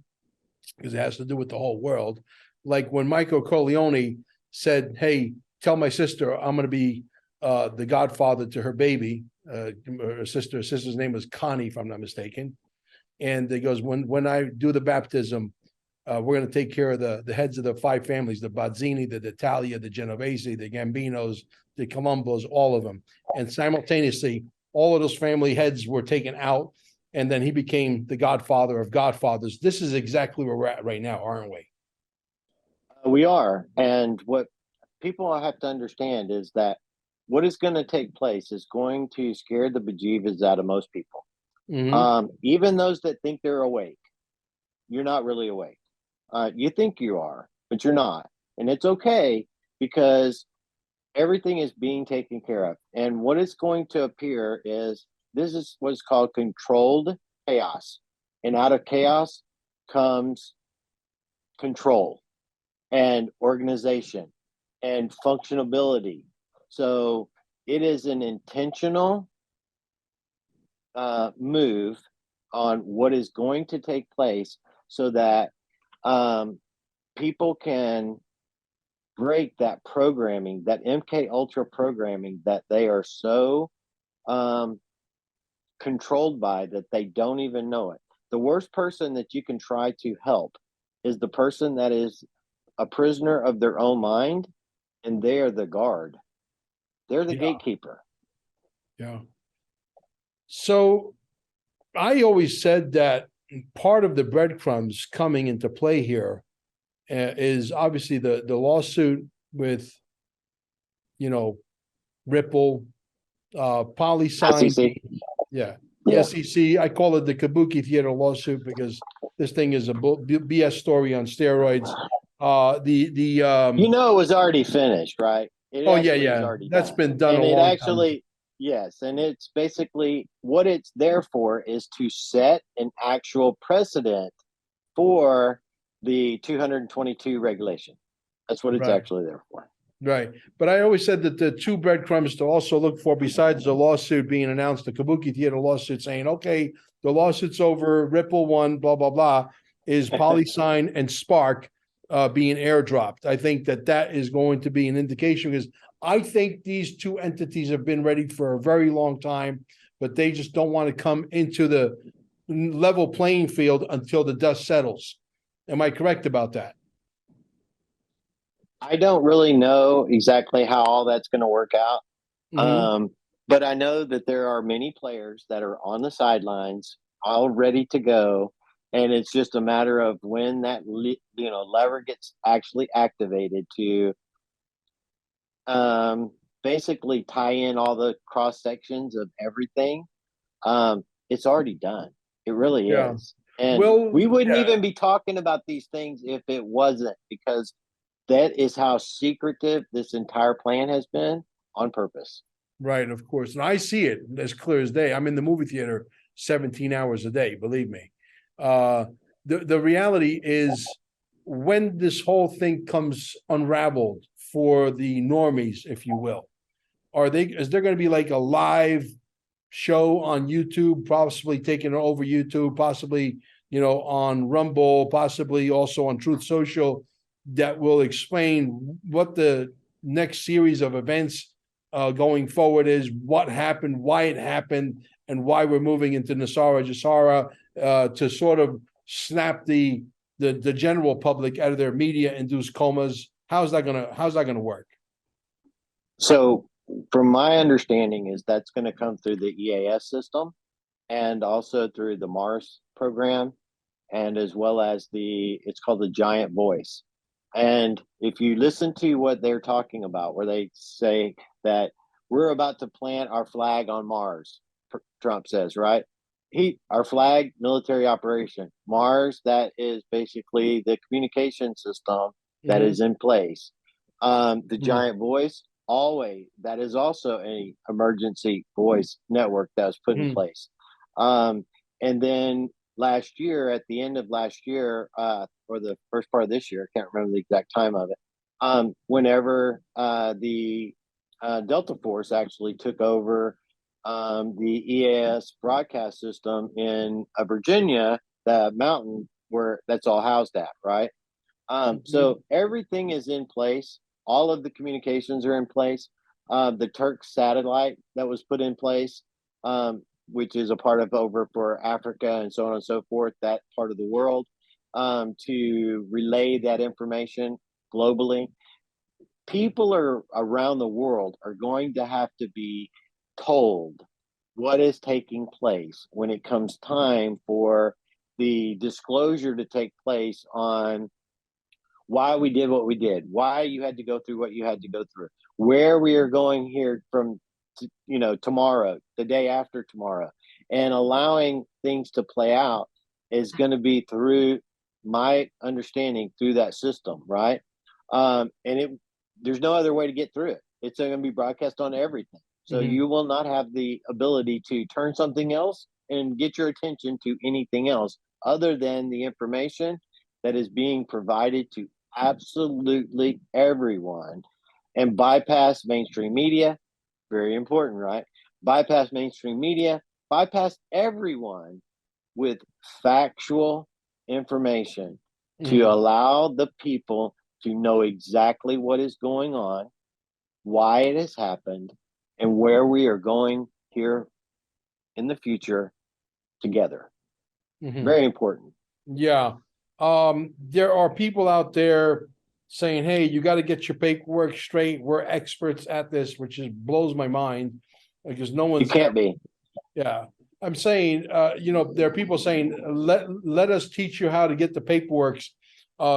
because it has to do with the whole world. Like when Michael Corleone said, "Hey, tell my sister I'm going to be the godfather to her baby." Her sister's name was Connie, if I'm not mistaken. And he goes, when I do the baptism, we're going to take care of the heads of the 5 families, the Bazzini, the D'Italia, the Genovese, the Gambinos, the Colombos, all of them. And simultaneously, all of those family heads were taken out. And then he became the godfather of godfathers. This is exactly where we're at right now, aren't we? We are. And what people have to understand is that what is going to take place is going to scare the bejeebus out of most people. Mm-hmm. Even those that think they're awake. You're not really awake. You think you are, but you're not. And it's okay, because everything is being taken care of. And what is going to appear is this is what's called controlled chaos. And out of chaos comes control and organization and functionability. So it is an intentional move on what is going to take place so that people can break that programming, that MK Ultra programming that they are so controlled by that they don't even know it. The worst person that you can try to help is the person that is a prisoner of their own mind, and they are the guard. They're the gatekeeper. Yeah. So I always said that part of the breadcrumbs coming into play here is obviously the lawsuit with, Ripple, PolySign. SEC. Yeah. The SEC, I call it the Kabuki Theater lawsuit because this thing is a BS story on steroids. It was already finished, right? That's been done and a it long actually time. Yes, and it's basically what it's there for is to set an actual precedent for the 222 regulation. That's what it's actually there for. Right. But I always said that the two breadcrumbs to also look for, besides the lawsuit being announced, the Kabuki Theater lawsuit saying, okay, the lawsuit's over, Ripple won, blah, blah, blah, is PolySign and Spark being airdropped. I think that is going to be an indication because I think these two entities have been ready for a very long time, but they just don't want to come into the level playing field until the dust settles. Am I correct about that? I don't really know exactly how all that's going to work out. But I know that there are many players that are on the sidelines, all ready to go. And it's just a matter of when that lever gets actually activated to basically tie in all the cross sections of everything. It's already done. It really is. And we wouldn't even be talking about these things if it wasn't, because that is how secretive this entire plan has been on purpose. Right, of course. And I see it as clear as day. I'm in the movie theater 17 hours a day, believe me. The reality is when this whole thing comes unraveled for the normies, if you will, is there going to be like a live show on YouTube, possibly taking over YouTube, possibly, on Rumble, possibly also on Truth Social, that will explain what the next series of events going forward is, what happened, why it happened, and why we're moving into NESARA, Gesara, to sort of snap the general public out of their media-induced comas. How's that gonna work? So, from my understanding, is that's going to come through the EAS system, and also through the Mars program, and as well as it's called the Giant Voice. And if you listen to what they're talking about, where they say that we're about to plant our flag on Mars, Trump says, right? Our flag, military operation. Mars, that is basically the communication system that is in place. The Giant Voice, always, that is also an emergency voice network that was put in place. And then last year, at the end of last year, or the first part of this year, I can't remember the exact time of it, whenever the Delta Force actually took over the EAS broadcast system in Virginia, the mountain where that's all housed at, right? So everything is in place. All of the communications are in place. The Turk satellite that was put in place, which is a part of over for Africa and so on and so forth, that part of the world, to relay that information globally. People around the world are going to have to be told what is taking place when it comes time for the disclosure to take place on why we did what we did, why you had to go through what you had to go through, where we are going here from, tomorrow, the day after tomorrow, and allowing things to play out is going to be, through my understanding, through that system, right? There's no other way to get through it. It's going to be broadcast on everything. So you will not have the ability to turn something else and get your attention to anything else other than the information that is being provided to absolutely everyone, and bypass mainstream media, Very important, right? Bypass mainstream media, bypass everyone with factual information to allow the people to know exactly what is going on, why it has happened, and where we are going here in the future together. Very important. Yeah. There are people out there saying, hey, you got to get your paperwork straight. We're experts at this, which is blows my mind because no You one's can't be. Yeah. I'm saying, there are people saying, let us teach you how to get the paperwork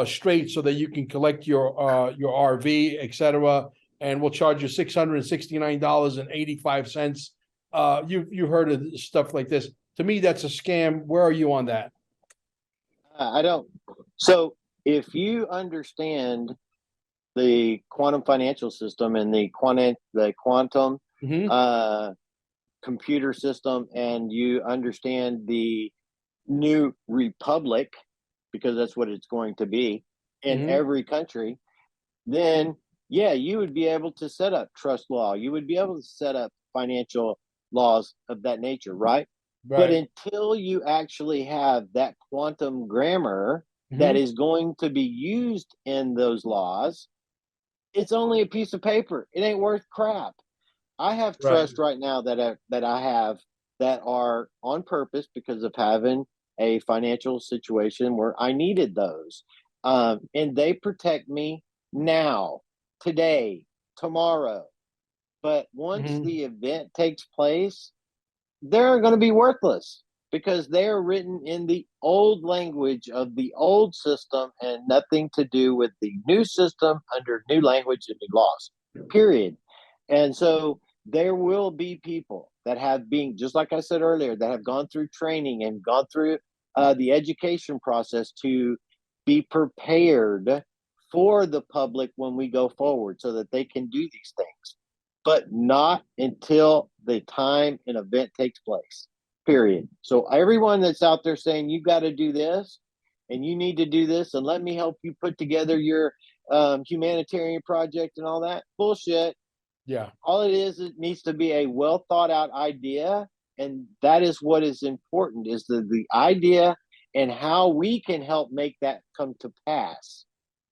straight so that you can collect your RV, et cetera, and we'll charge you $669.85. You've heard of stuff like this. To me, that's a scam. Where are you on that? I don't. So if you understand the quantum financial system and the quantum computer system, and you understand the new republic, because that's what it's going to be in every country, then yeah, you would be able to set up trust law. You would be able to set up financial laws of that nature, right? But until you actually have that quantum grammar that is going to be used in those laws, it's only a piece of paper. It ain't worth crap. I have trust right now that I have that are on purpose because of having a financial situation where I needed those, and they protect me now, today, tomorrow. But once the event takes place, they're going to be worthless because they are written in the old language of the old system and nothing to do with the new system under new language and new laws, period. And so there will be people that have been, just like I said earlier, that have gone through training and gone through the education process to be prepared for the public when we go forward so that they can do these things, but not until the time an event takes place, period. So everyone that's out there saying you got to do this and you need to do this and let me help you put together your humanitarian project and all that bullshit. Yeah. All it is, it needs to be a well thought out idea, and that is what is important, is the idea and how we can help make that come to pass.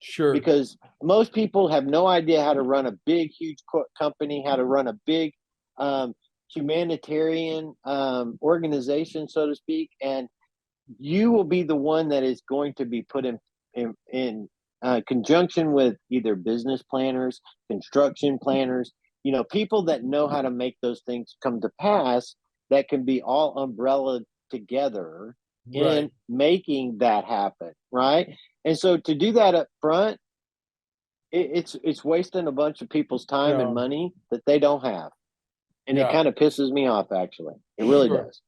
Sure. Because most people have no idea how to run a big, huge company, how to run a big humanitarian organization, so to speak, and you will be the one that is going to be put in conjunction with either business planners, construction planners, people that know how to make those things come to pass, that can be all umbrellaed together in making that happen, right? And so to do that up front, it's wasting a bunch of people's time and money that they don't have. And it kind of pisses me off, actually. It really does.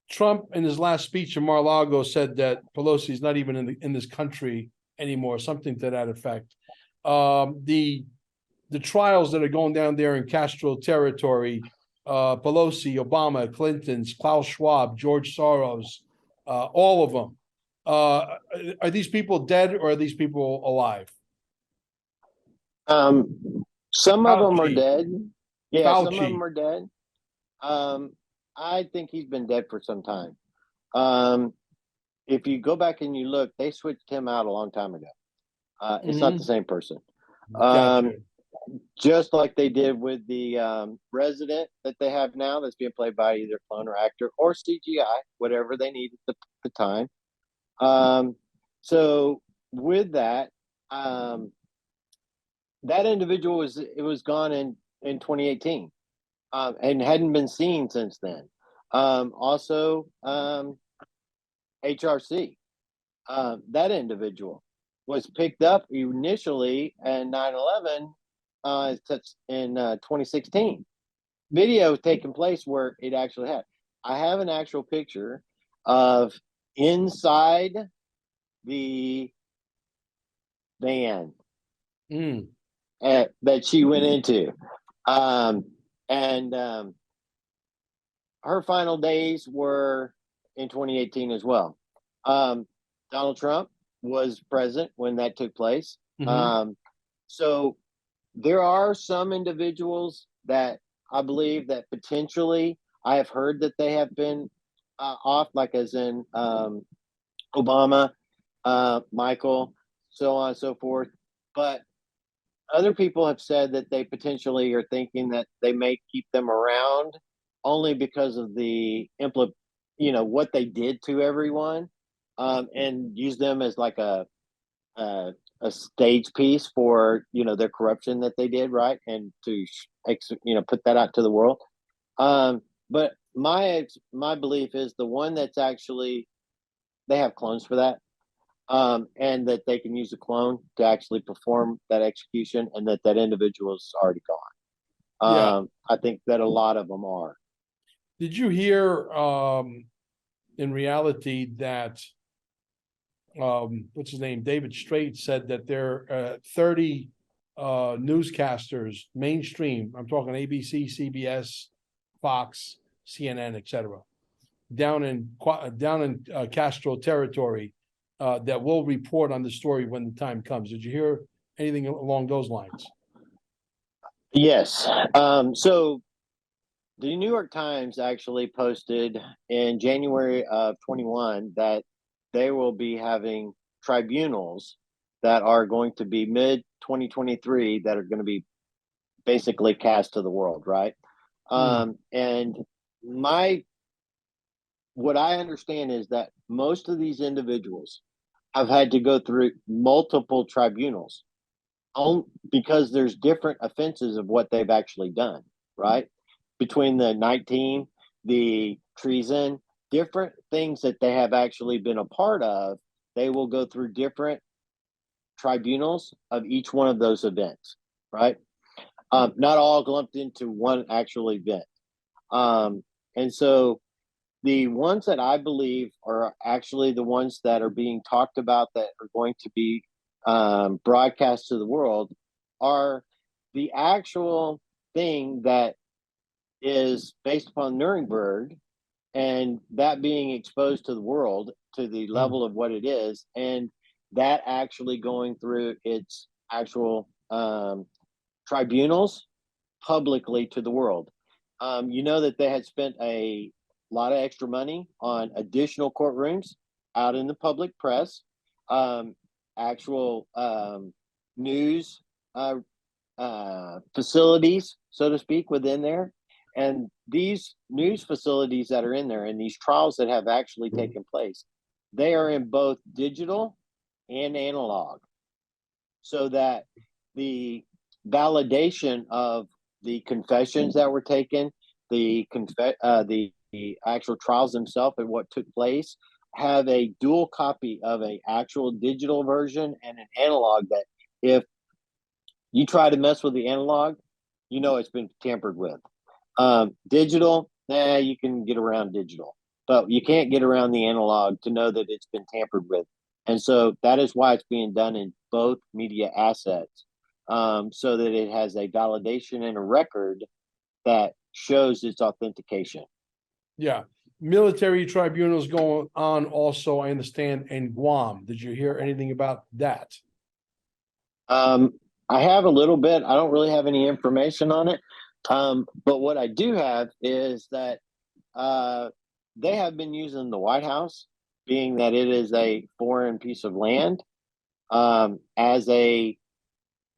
Trump, in his last speech in Mar-a-Lago, said that Pelosi is not even in this country anymore, something to that effect. The trials that are going down there in Castro territory, Pelosi, Obama, Clinton's, Klaus Schwab, George Soros, all of them. Are these people dead or are these people alive? Some of them are dead. Yeah, Fauci. some of them are dead. I think he's been dead for some time. If you go back and you look, they switched him out a long time ago. It's not the same person. Gotcha. Just like they did with the resident that they have now, that's being played by either clone or actor or CGI, whatever they need at the time. So with that, that individual was gone in 2018, and hadn't been seen since then. Also, HRC, that individual was picked up initially in 9/11 in 2016. Video taking place where it actually had. I have an actual picture of inside the van that she went into. And her final days were in 2018 as well. Donald Trump was present when that took place. So There are some individuals that I believe that potentially I have heard that they have been off, like as in Obama, Michael, so on and so forth. But other people have said that they potentially are thinking that they may keep them around only because of the what they did to everyone, and use them as like a, a stage piece for their corruption that they did, right, and to put that out to the world. But my belief is the one that's actually they have clones for that, and that they can use a clone to actually perform that execution, and that individual is already gone. Yeah. I think that a lot of them are. Did you hear in reality that what's his name? David Strait said that there are 30 newscasters, mainstream, I'm talking ABC, CBS, Fox, CNN, etc., down in Castro territory that will report on the story when the time comes. Did you hear anything along those lines? Yes. So the New York Times actually posted in January of 21 that they will be having tribunals that are going to be mid 2023 that are going to be basically cast to the world, right? And what I understand is that most of these individuals have had to go through multiple tribunals because there's different offenses of what they've actually done, right? Between the 19, the treason, different things that they have actually been a part of, they will go through different tribunals of each one of those events, right? Not all lumped into one actual event. And so the ones that I believe are actually the ones that are being talked about that are going to be broadcast to the world are the actual thing that is based upon Nuremberg, and that being exposed to the world to the level of what it is, and that actually going through its actual tribunals publicly to the world. That they had spent a lot of extra money on additional courtrooms out in the public press, actual news facilities, so to speak, within there. And these news facilities that are in there and these trials that have actually taken place, they are in both digital and analog, so that the validation of the confessions that were taken, the actual trials themselves and what took place, have a dual copy of a actual digital version and an analog, that if you try to mess with the analog, it's been tampered with. Digital, you can get around digital, but you can't get around the analog to know that it's been tampered with. And so that is why it's being done in both media assets, so that it has a validation and a record that shows its authentication. Yeah. Military tribunals going on also, I understand, in Guam. Did you hear anything about that? I have a little bit. I don't really have any information on it. But what I do have is that they have been using the White House, being that it is a foreign piece of land, as a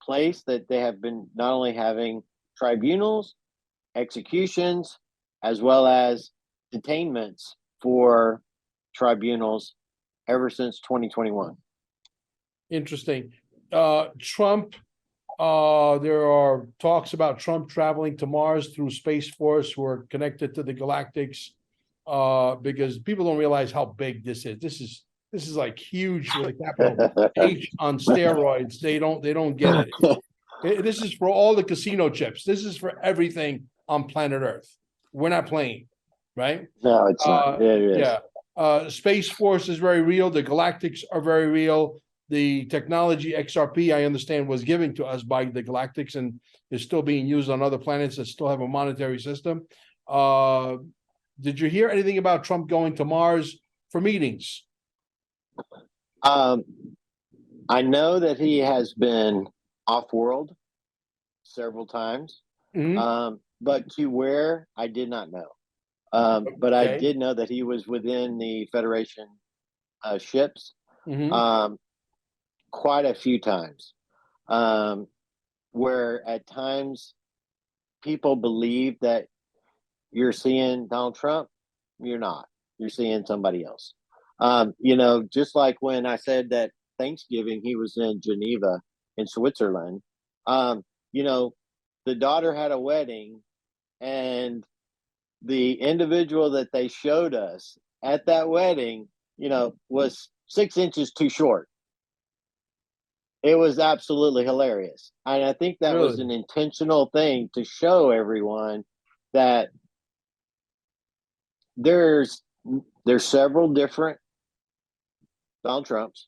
place that they have been not only having tribunals, executions, as well as detainments for tribunals ever since 2021. Interesting. Trump, there are talks about Trump traveling to Mars through Space Force, who are connected to the Galactics, because people don't realize how big this is. This is like huge with a capital H on steroids. They don't get it. This is for all the casino chips. This is for everything on planet Earth. We're not playing, right? No, it's not. It is. Yeah. Space Force is very real. The Galactics are very real. The technology XRP, I understand, was given to us by the Galactics and is still being used on other planets that still have a monetary system. Did you hear anything about Trump going to Mars for meetings? I know that he has been off-world, several times. Mhm. But to where, I did not know. But I Okay. did know that he was within the Federation ships Mhm. um, quite a few times, where at times people believe that you're seeing Donald Trump. You're not. You're seeing somebody else. Just like when I said that Thanksgiving he was in Geneva in Switzerland. Um, you know, the daughter had a wedding, and the individual that they showed us at that wedding, was 6 inches too short. It was absolutely hilarious. And I think that was Really? an intentional thing to show everyone that there's there's several different Donald Trumps.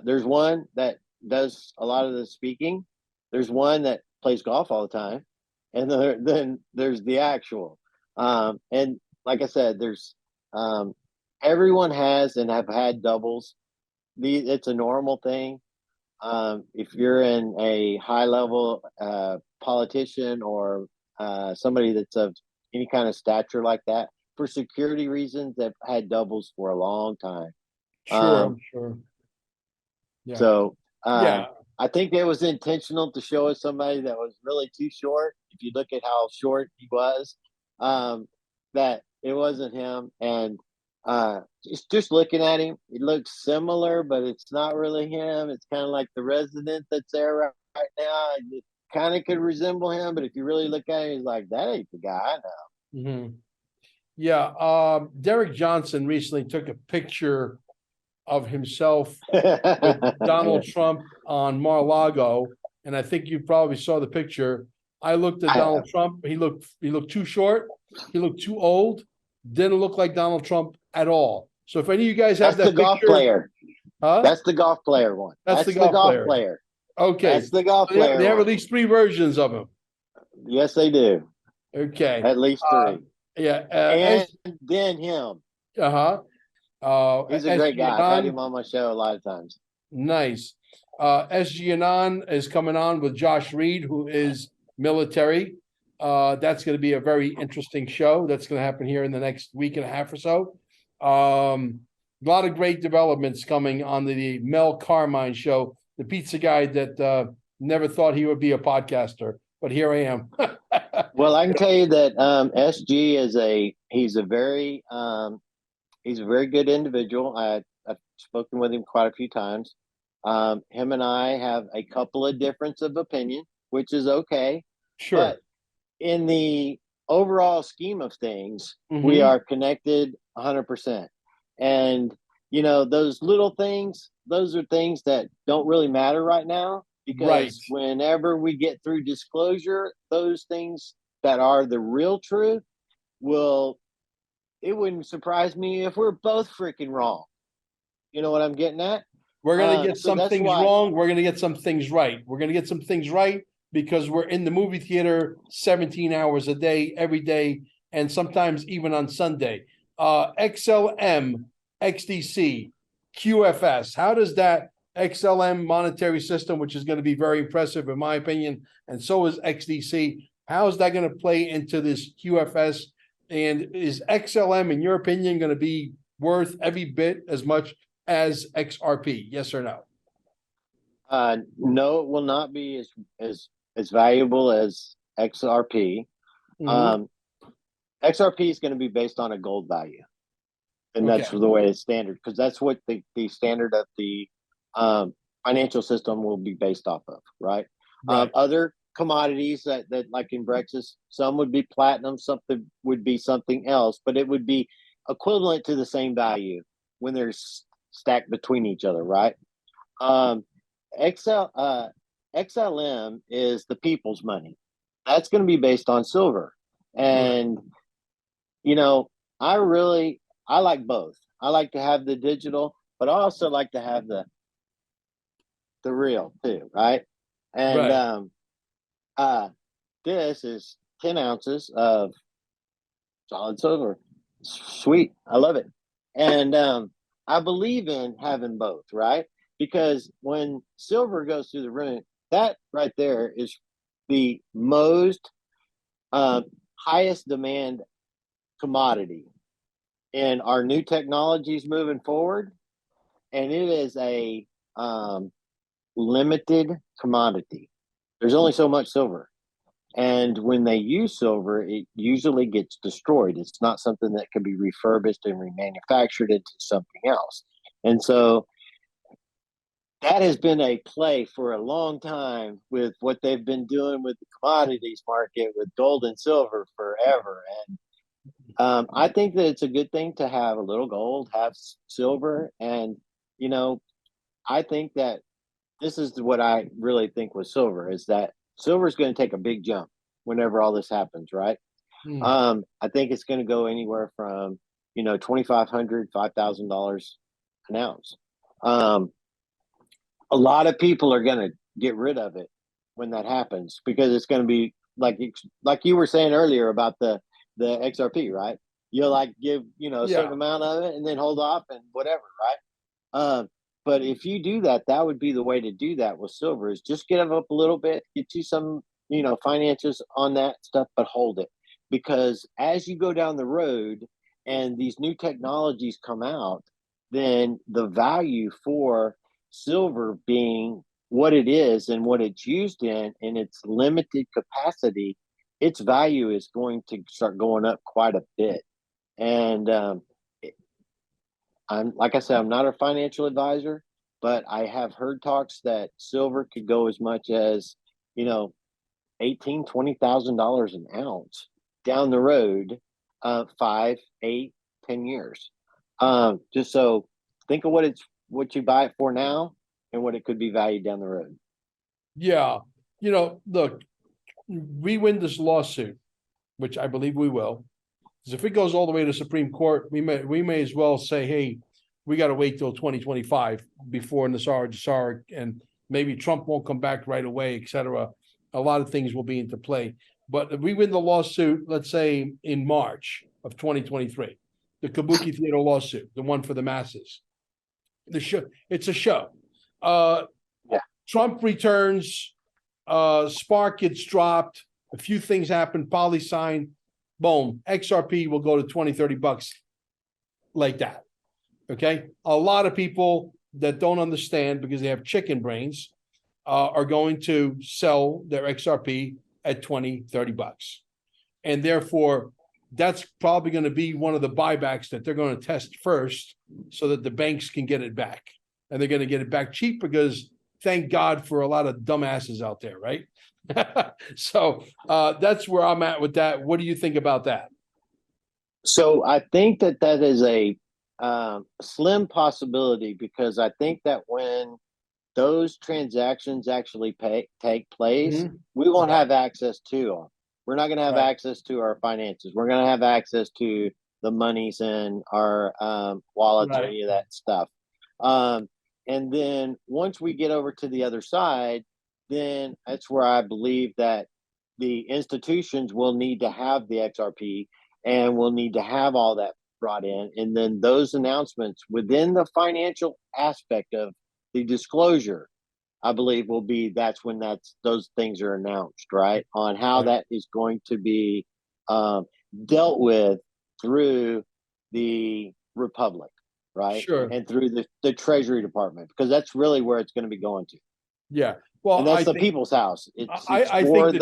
There's one that does a lot of the speaking. There's one that plays golf all the time, and then there's the actual. And like I said, there's everyone has and have had doubles. It's a normal thing. If you're in a high level politician or somebody that's of any kind of stature like that, for security reasons, they've had doubles for a long time. Sure, Um, I'm sure. Yeah. so Yeah. I think it was intentional to show us somebody that was really too short. If you look at how short he was, that it wasn't him. And just looking at him, it looks similar, but it's not really him. It's kind of like the resident that's there right now. It kind of could resemble him, but if you really look at him, he's like, that ain't the guy I know. Mhm. Yeah. Derek Johnson recently took a picture of himself with Donald Trump on Mar-a-Lago, and I think you probably saw the picture. I looked at I Donald have. Trump. He looked too short. He looked too old. Didn't look like Donald Trump at all. So if any of you guys have That's the that golf picture, player. huh? That's the golf player one. That's the That's the golf golf player. player. Okay. That's the golf So they player have at one. least three versions of him. Yes, they do. Okay. At least three. Yeah. And then him. Uh-huh. He's a great SG guy. I've had Anon, him on my show a lot of times. nice. SG Anon is coming on with Josh Reed, who is military. That's going to be a very interesting show. That's going to happen here in the next week and a half or so. A lot of great developments coming on the Mel Carmine show, the pizza guy that never thought he would be a podcaster, but here I am. Well, I can tell you that SG he's a very good individual. I've spoken with him quite a few times. Him and I have a couple of difference of opinion, which is okay. Sure. But in the overall scheme of things, we Mhm. are connected 100%. And those little things, those are things that don't really matter right now, Right. because whenever we get through disclosure, those things that are the real truth it wouldn't surprise me if we're both freaking wrong. You know what I'm getting at? We're going to get So some that's things why. wrong. We're going to get some things right. We're going to get some things right because we're in the movie theater 17 hours a day, every day, and sometimes even on Sunday. XLM, XDC, QFS. How does that XLM monetary system, which is going to be very impressive in my opinion, and so is XDC, how is that going to play into this QFS? And is XLM, in your opinion, going to be worth every bit as much as XRP? Yes or no? No, it will not be as valuable as XRP. Mhm. Um, XRP is going to be based on a gold value, and Okay. that's the way it's standard, because that's what the standard of the financial system will be based off of, right? Right. Other commodities that like in Brexit, some would be platinum, something would be something else, but it would be equivalent to the same value when they're stacked between each other, right? XLM is the people's money. That's going to be based on silver. Right. And, you know, I like both. I like to have the digital, but I also like to have the real too, right? And Right. this is 10 ounces of solid silver. Sweet. I love it. And I believe in having both, right? Because when silver goes through the roof, that right there is the most highest demand commodity in our new technologies moving forward, and it is a limited commodity. There's only so much silver, and when they use silver, it usually gets destroyed. It's not something that can be refurbished and remanufactured into something else. And so that has been a play for a long time with what they've been doing with the commodities market with gold and silver forever. And I think that it's a good thing to have a little gold, have silver. And, I think that this is what I really think with silver is that silver is going to take a big jump whenever all this happens, right? I think it's going to go anywhere from, $2,500, $5,000 an ounce. A lot of people are going to get rid of it when that happens because it's going to be like you were saying earlier about the XRP, right? You'll give a certain amount of it and then hold off and whatever, right? But if you do that, that would be the way to do that with silver is just give up a little bit, get you some finances on that stuff, but hold it, because as you go down the road and these new technologies come out, then the value for silver being what it is and what it's used in its limited capacity, its value is going to start going up quite a bit. And I'm like I said, I'm not a financial advisor, but I have heard talks that silver could go as much as $18,000-$20,000 an ounce down the road, 5, 8, 10 years. Just so think of what you buy it for now and what it could be valued down the road. Yeah. Look, we win this lawsuit, which I believe we will. Because if it goes all the way to Supreme Court, we may as well say, hey, we got to wait till 2025 before NESARA, and maybe Trump won't come back right away, et cetera. A lot of things will be into play. But if we win the lawsuit, let's say in March of 2023, the Kabuki Theater lawsuit, the one for the masses, it's a show. Trump returns, Spark gets dropped, a few things happen, poly sign, boom, XRP will go to $20-$30 like that. Okay, a lot of people that don't understand because they have chicken brains are going to sell their XRP at $20-$30, and therefore that's probably going to be one of the buybacks that they're going to test first so that the banks can get it back, and they're going to get it back cheap because thank God for a lot of dumbasses out there, right? So that's where I'm at with that. What do you think about that? So I think that is a slim possibility, because I think that when those transactions actually take place, we won't have access to them. We're not going to have access to our finances. We're going to have access to the monies in our wallets or any of that stuff. And then once we get over to the other side, then that's where I believe that the institutions will need to have the XRP and will need to have all that brought in. And then those announcements within the financial aspect of the disclosure, I believe that's when those things are announced, right? On how that is going to be dealt with through the Republic, right? Sure. And through the Treasury Department, because that's really where it's going to be going to. Yeah. Well, and that's the people's house. I think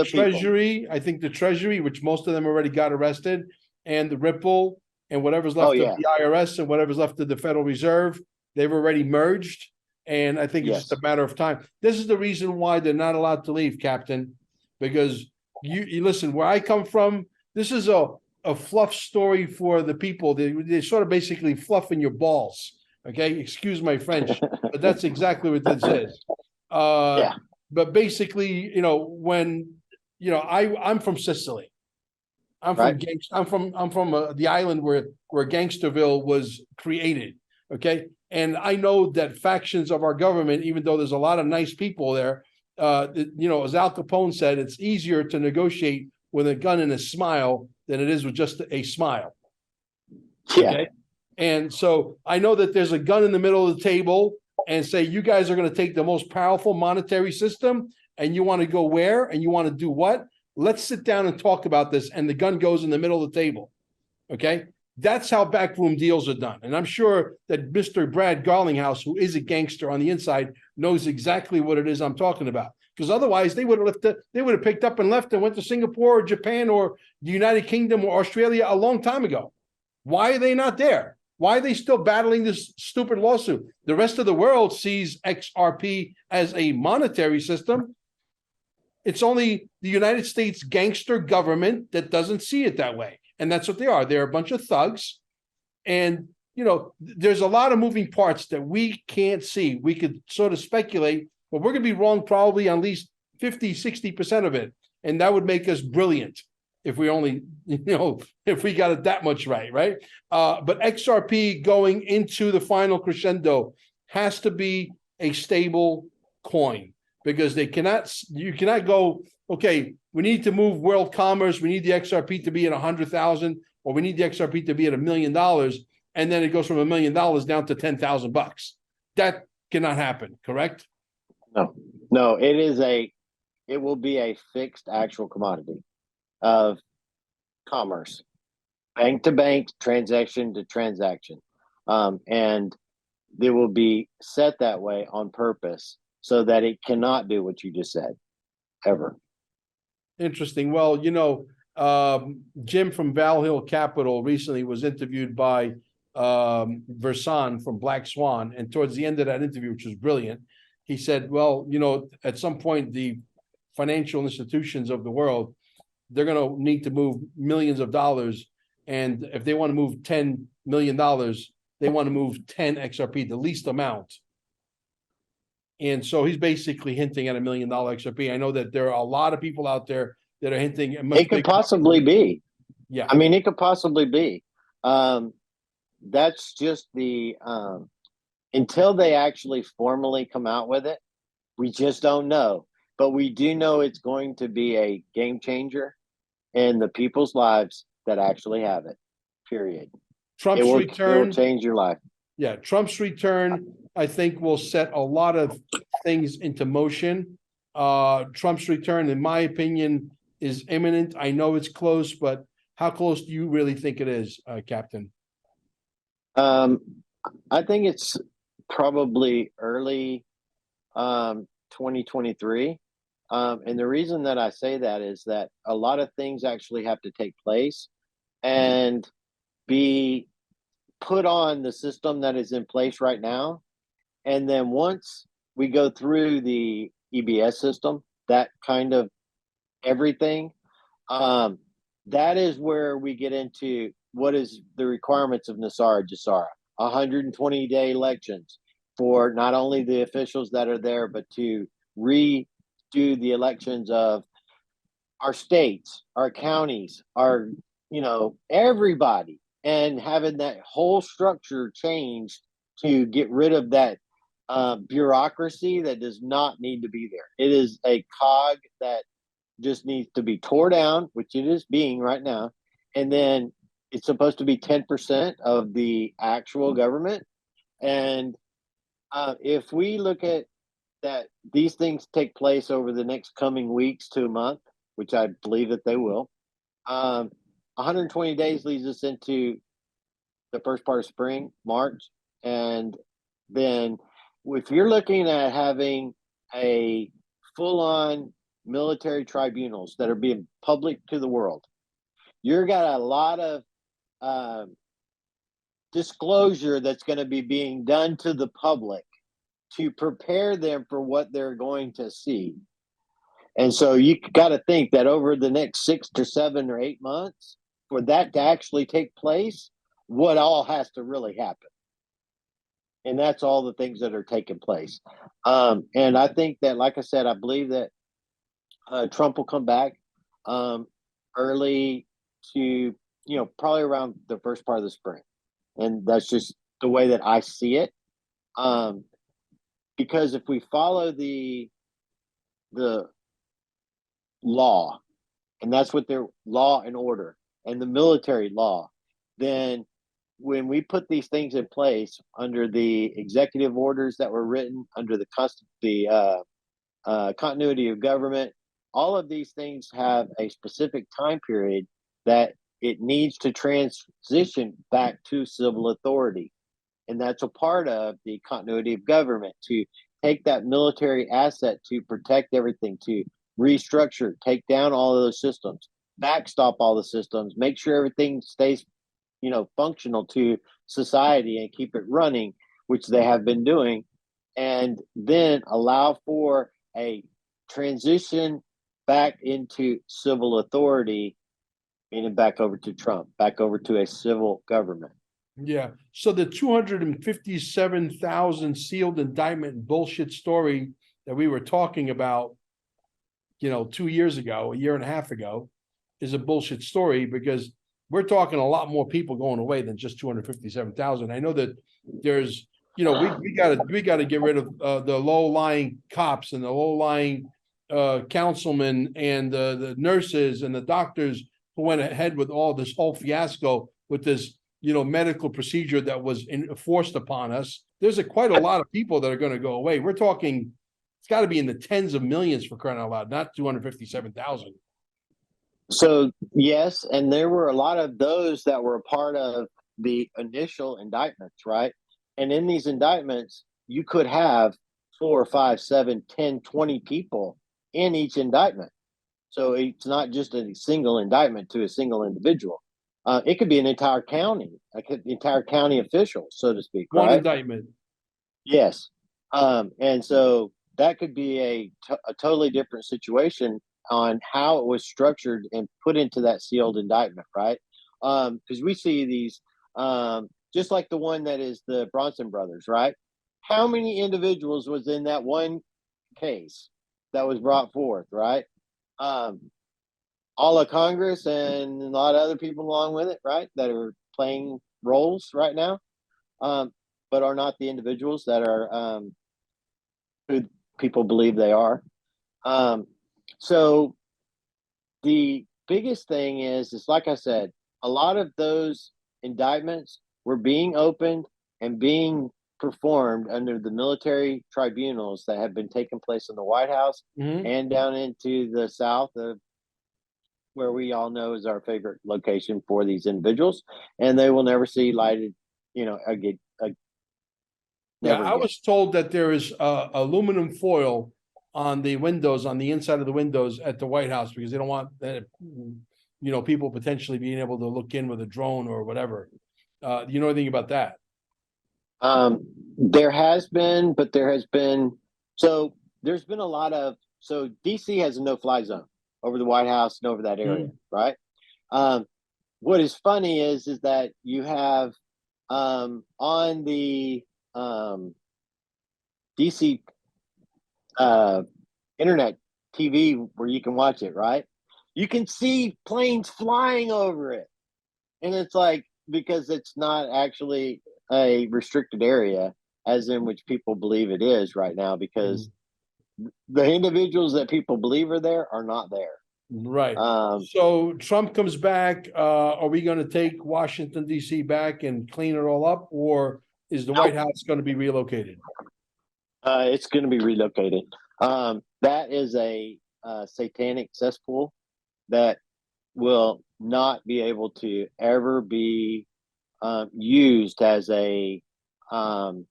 the Treasury, which most of them already got arrested, and the Ripple and whatever's left of the IRS and whatever's left of the Federal Reserve, they've already merged. And I think it's just a matter of time. This is the reason why they're not allowed to leave, Captain, because you listen, where I come from, this is a fluff story for the people. They're sort of basically fluffing your balls. Okay. Excuse my French, but that's exactly what this is. But basically, when, I'm from Sicily. I'm from the island where Gangsterville was created. Okay. And I know that factions of our government, even though there's a lot of nice people there, as Al Capone said, it's easier to negotiate with a gun and a smile than it is with just a smile. Okay. And so I know that there's a gun in the middle of the table and say, you guys are going to take the most powerful monetary system and you want to go where and you want to do what, let's sit down and talk about this. And the gun goes in the middle of the table. Okay. That's how backroom deals are done. And I'm sure that Mr. Brad Garlinghouse, who is a gangster on the inside, knows exactly what it is I'm talking about. Because otherwise they would have picked up and left and went to Singapore or Japan or the United Kingdom or Australia a long time ago. Why are they not there? Why are they still battling this stupid lawsuit? The rest of the world sees XRP as a monetary system. It's only the United States gangster government that doesn't see it that way. And that's what they are. They're a bunch of thugs. And, you know, there's a lot of moving parts that we can't see. We could sort of speculate, but we're going to be wrong probably on at least 50, 60% of it. And that would make us brilliant if we only, you know, if we got it that much right, right? But XRP going into the final crescendo has to be a stable coin, because you cannot go, okay, we need to move world commerce, we need the XRP to be at 100,000, or we need the XRP to be at $1 million, and then it goes from $1 million down to $10,000. That cannot happen, correct? No, it will be a fixed actual commodity of commerce, bank to bank, transaction to transaction. And they will be set that way on purpose so that it cannot do what you just said, ever. Interesting. Well, you know, Jim from Val Hill Capital recently was interviewed by Versan from Black Swan. And towards the end of that interview, which was brilliant, he said, well, you know, at some point, the financial institutions of the world, they're going to need to move millions of dollars. And if they want to move $10 million, they want to move 10 XRP, the least amount. And so he's basically hinting at $1 million XRP. I know that there are a lot of people out there that are hinting. It could possibly be. Yeah. I mean, it could possibly be. That's just the, until they actually formally come out with it, we just don't know. But we do know it's going to be a game changer in the people's lives that actually have it, period. Trump's return. It will change your life. Yeah, Trump's return, I think, will set a lot of things into motion. Trump's return, in my opinion, is imminent. I know it's close, but how close do you really think it is, Captain? I think it's probably early 2023. And the reason that I say that is that a lot of things actually have to take place and be put on the system that is in place right now. And then once we go through the EBS system, that kind of everything, that is where we get into what is the requirements of NESARA, Gesara, 120-day elections for not only the officials that are there, but to redo the elections of our states, our counties, our, you know, everybody, and having that whole structure changed to get rid of that bureaucracy that does not need to be there. It is a cog that just needs to be tore down, which it is being right now. And then it's supposed to be 10% of the actual government. And if we look at that, these things take place over the next coming weeks to a month, which I believe that they will. 120 days leads us into the first part of spring, March. And then if you're looking at having a full-on military tribunals that are being public to the world, you're got a lot of disclosure that's going to be being done to the public to prepare them for what they're going to see. And so you got to think that over the next 6 to 7 or 8 months, for that to actually take place, what all has to really happen. And that's all the things that are taking place. And I think that, like I said, I believe that Trump will come back early to, you know, probably around the first part of the spring. And that's just the way that I see it. Because if we follow the law, and that's what their law and order and the military law, then when we put these things in place under the executive orders that were written under the continuity of government. All of these things have a specific time period that it needs to transition back to civil authority. And that's a part of the continuity of government, to take that military asset to protect everything, to restructure, take down all of those systems, backstop all the systems, make sure everything stays, functional to society and keep it running, which they have been doing, and then allow for a transition back into civil authority, meaning back over to Trump, back over to a civil government. Yeah. So the 257,000 sealed indictment bullshit story that we were talking about, 2 years ago, a year and a half ago, is a bullshit story, because we're talking a lot more people going away than just 257,000. I know that there's, we gotta get rid of the low-lying cops and the low-lying councilmen and the nurses and the doctors who went ahead with all this whole fiasco with this medical procedure that was forced upon us. There's quite a lot of people that are going to go away. We're talking, it's got to be in the tens of millions, for crying out loud, not 257,000. So yes, and there were a lot of those that were a part of the initial indictments, right? And in these indictments, you could have 4, 5, 7, 10, 20 people in each indictment. So it's not just a single indictment to a single individual. It could be an entire county, entire county official, so to speak. One right? indictment. Yes. And so that could be a totally different situation on how it was structured and put into that sealed indictment, right? Because we see these, just like the one that is the Bronson brothers, right? How many individuals was in that one case that was brought forth, right? All of Congress and a lot of other people along with it, right, that are playing roles right now, but are not the individuals that are who people believe they are. So the biggest thing is like I said, a lot of those indictments were being opened and being performed under the military tribunals that have been taking place in the White House and down into the South of where we all know is our favorite location for these individuals, and they will never see lighted, again. I was told that there is aluminum foil on the windows, on the inside of the windows at the White House, because they don't want people potentially being able to look in with a drone or whatever. You know anything about that? There has been, so there's been a lot of, so DC has a no-fly zone over the White House and over that area, right? What is funny is that you have on the DC internet TV where you can watch it, right? You can see planes flying over it. And it's like, because it's not actually a restricted area, as in which people believe it is right now, because the individuals that people believe are there are not there. Right. So Trump comes back. Are we going to take Washington, D.C. back and clean it all up? Or is the White House going to be relocated? It's going to be relocated. That is a satanic cesspool that will not be able to ever be used as a hub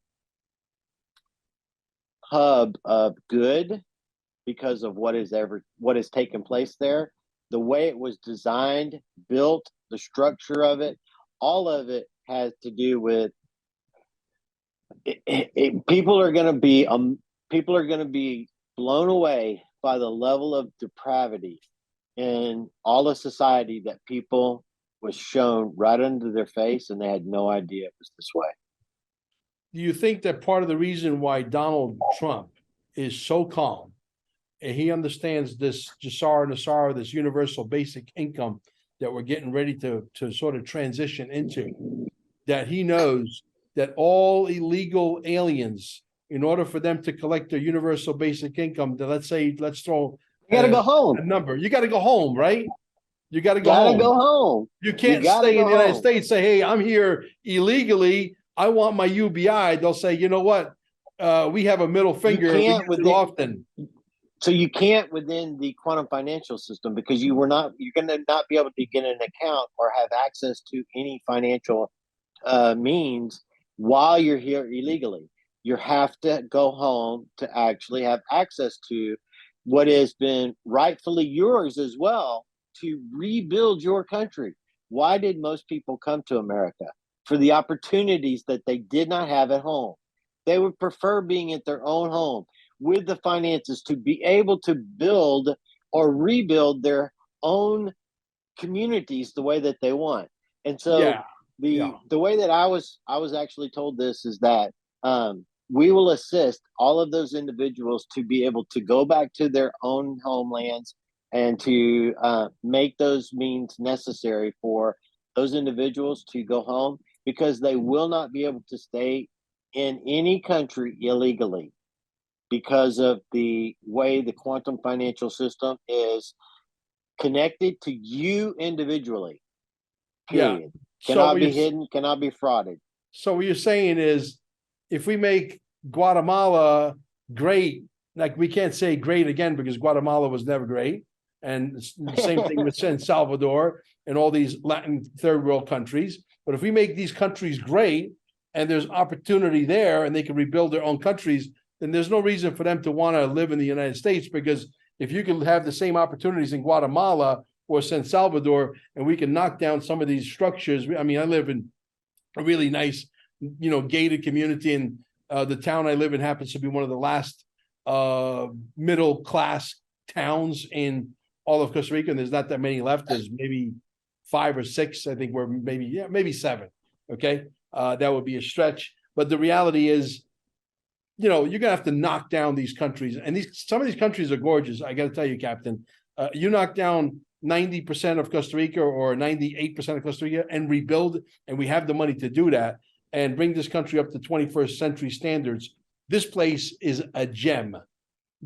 of good, because of what has taken place there. The way it was designed, built, the structure of it, all of it has to do with people are going to be blown away by the level of depravity in all of society that people was shown right under their face, and they had no idea it was this way. Do you think that part of the reason why Donald Trump is so calm, and he understands this Gesara, NESARA, this universal basic income that we're getting ready to sort of transition into, that he knows that all illegal aliens, in order for them to collect their universal basic income, let's throw you got to go home. A number. You got to go home, right? You got to go home. You can't stay in the United States, say, hey, I'm here illegally, I want my UBI. They'll say, you know what? We have a middle finger. We use it often. So you can't within the quantum financial system, because you're going to not be able to get an account or have access to any financial means while you're here illegally. You have to go home to actually have access to what has been rightfully yours as well, to rebuild your country. Why did most people come to America? For the opportunities that they did not have at home. They would prefer being at their own home with the finances to be able to build or rebuild their own communities the way that they want. And so the way that I was actually told this is that we will assist all of those individuals to be able to go back to their own homelands and to make those means necessary for those individuals to go home, because they will not be able to stay in any country illegally because of the way the quantum financial system is connected to you individually. Period. Cannot be hidden, cannot be frauded. So what you're saying is, if we make Guatemala great, like we can't say great again because Guatemala was never great. And the same thing with San Salvador and all these Latin third world countries. But if we make these countries great and there's opportunity there and they can rebuild their own countries, then there's no reason for them to want to live in the United States, because if you can have the same opportunities in Guatemala or San Salvador, and we can knock down some of these structures. I mean, I live in a really nice, gated community, and the town I live in happens to be one of the last middle class towns in all of Costa Rica, and there's not that many left. There's maybe 5 or 6. I think we're maybe 7. Okay, that would be a stretch, but the reality is, you're gonna have to knock down these countries, and some of these countries are gorgeous. I got to tell you, Captain, you knock down 90% of Costa Rica or 98% of Costa Rica and rebuild, and we have the money to do that and bring this country up to 21st century standards. This place is a gem,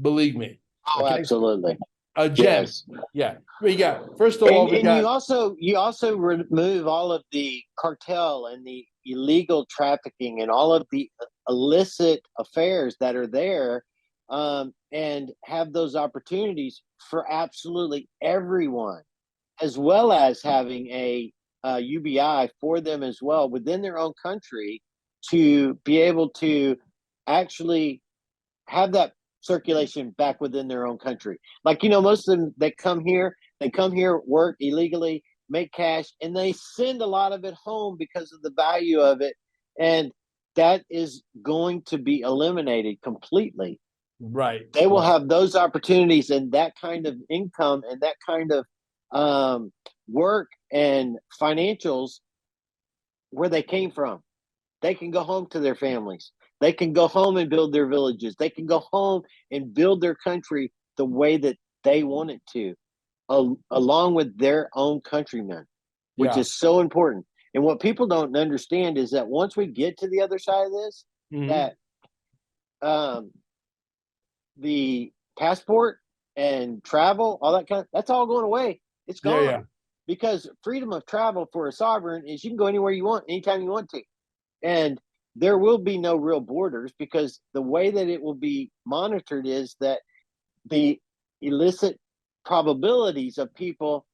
believe me. Oh, okay? Absolutely. A gem. Yes. Yeah. We got, first of all, you also remove all of the cartel and the illegal trafficking and all of the illicit affairs that are there, and have those opportunities for absolutely everyone, as well as having a UBI for them as well within their own country, to be able to actually have that circulation back within their own country. Like, most of them, they come here, work illegally, make cash, and they send a lot of it home because of the value of it. And that is going to be eliminated completely. Right. They will have those opportunities and that kind of income and that kind of work and financials where they came from. They can go home to their families. They can go home and build their villages. They can go home and build their country the way that they want it to, along with their own countrymen, which is so important. And what people don't understand is that once we get to the other side of this, that the passport and travel, all that that's all going away. It's gone. Because freedom of travel for a sovereign is you can go anywhere you want, anytime you want to. And there will be no real borders, because the way that it will be monitored is that the illicit probabilities of people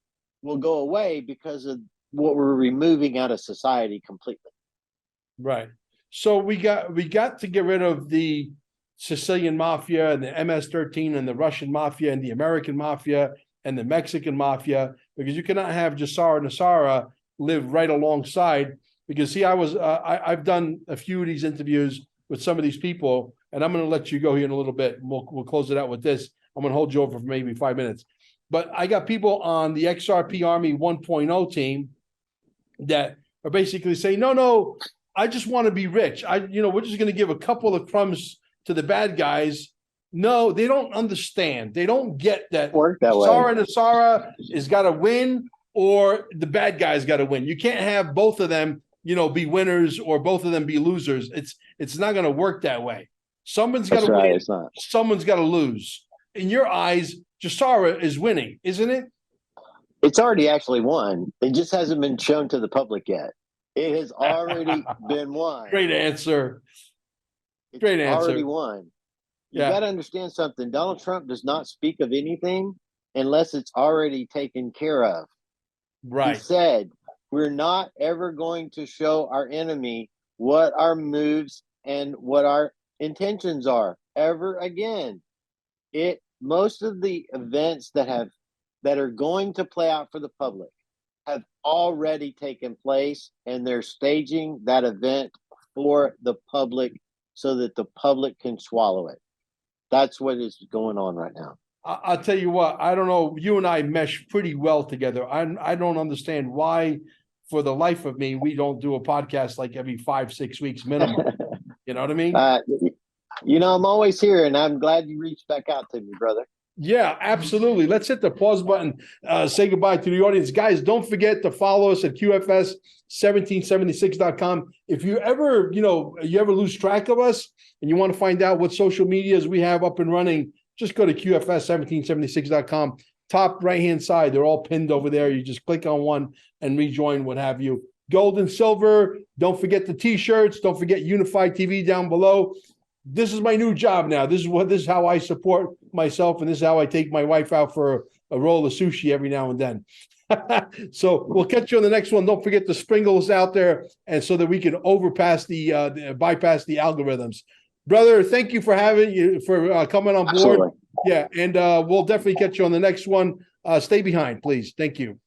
will go away because of what we're removing out of society completely. Right. So we got to get rid of the Sicilian mafia and the MS-13 and the Russian mafia and the American mafia and the Mexican mafia, because you cannot have Gesara and NESARA live right alongside. Because see, I've done a few of these interviews with some of these people, and I'm going to let you go here in a little bit. And we'll close it out with this. I'm going to hold you over for maybe 5 minutes. But I got people on the XRP Army 1.0 team that are basically saying, no, I just want to be rich. We're just going to give a couple of crumbs to the bad guys. No, they don't understand. They don't get that. NESARA has got to win, or the bad guys got to win. You can't have both of them, be winners, or both of them be losers. It's not going to work that way. Someone's got to win. Someone's got to lose. In your eyes, Gesara is winning, isn't it? It's already actually won. It just hasn't been shown to the public yet. It has already been won. Great answer. Already won. You Yeah. got to understand something. Donald Trump does not speak of anything unless it's already taken care of. He Right. said, we're not ever going to show our enemy what our moves and what our intentions are ever again. Most of the events that are going to play out for the public have already taken place, and they're staging that event for the public so that the public can swallow it. That's what is going on right now. I'll tell you what, I don't know. You and I mesh pretty well together. I don't understand why, for the life of me, we don't do a podcast like every 5-6 weeks minimum. You know what I mean? I'm always here, and I'm glad you reached back out to me, brother. Yeah, absolutely. Let's hit the pause button. Say goodbye to the audience. Guys, don't forget to follow us at QFS1776.com. If you ever lose track of us and you want to find out what social medias we have up and running, just go to QFS1776.com. Top right-hand side, they're all pinned over there. You just click on one and rejoin, what have you. Gold and silver. Don't forget the T-shirts. Don't forget Unified TV down below. This is my new job now. This is how I support myself, and this is how I take my wife out for a roll of sushi every now and then. So we'll catch you on the next one. Don't forget to sprinkle us out there, and so that we can bypass the algorithms. Brother, thank you for coming on board. Absolutely. Yeah, and we'll definitely catch you on the next one. Stay behind, please. Thank you.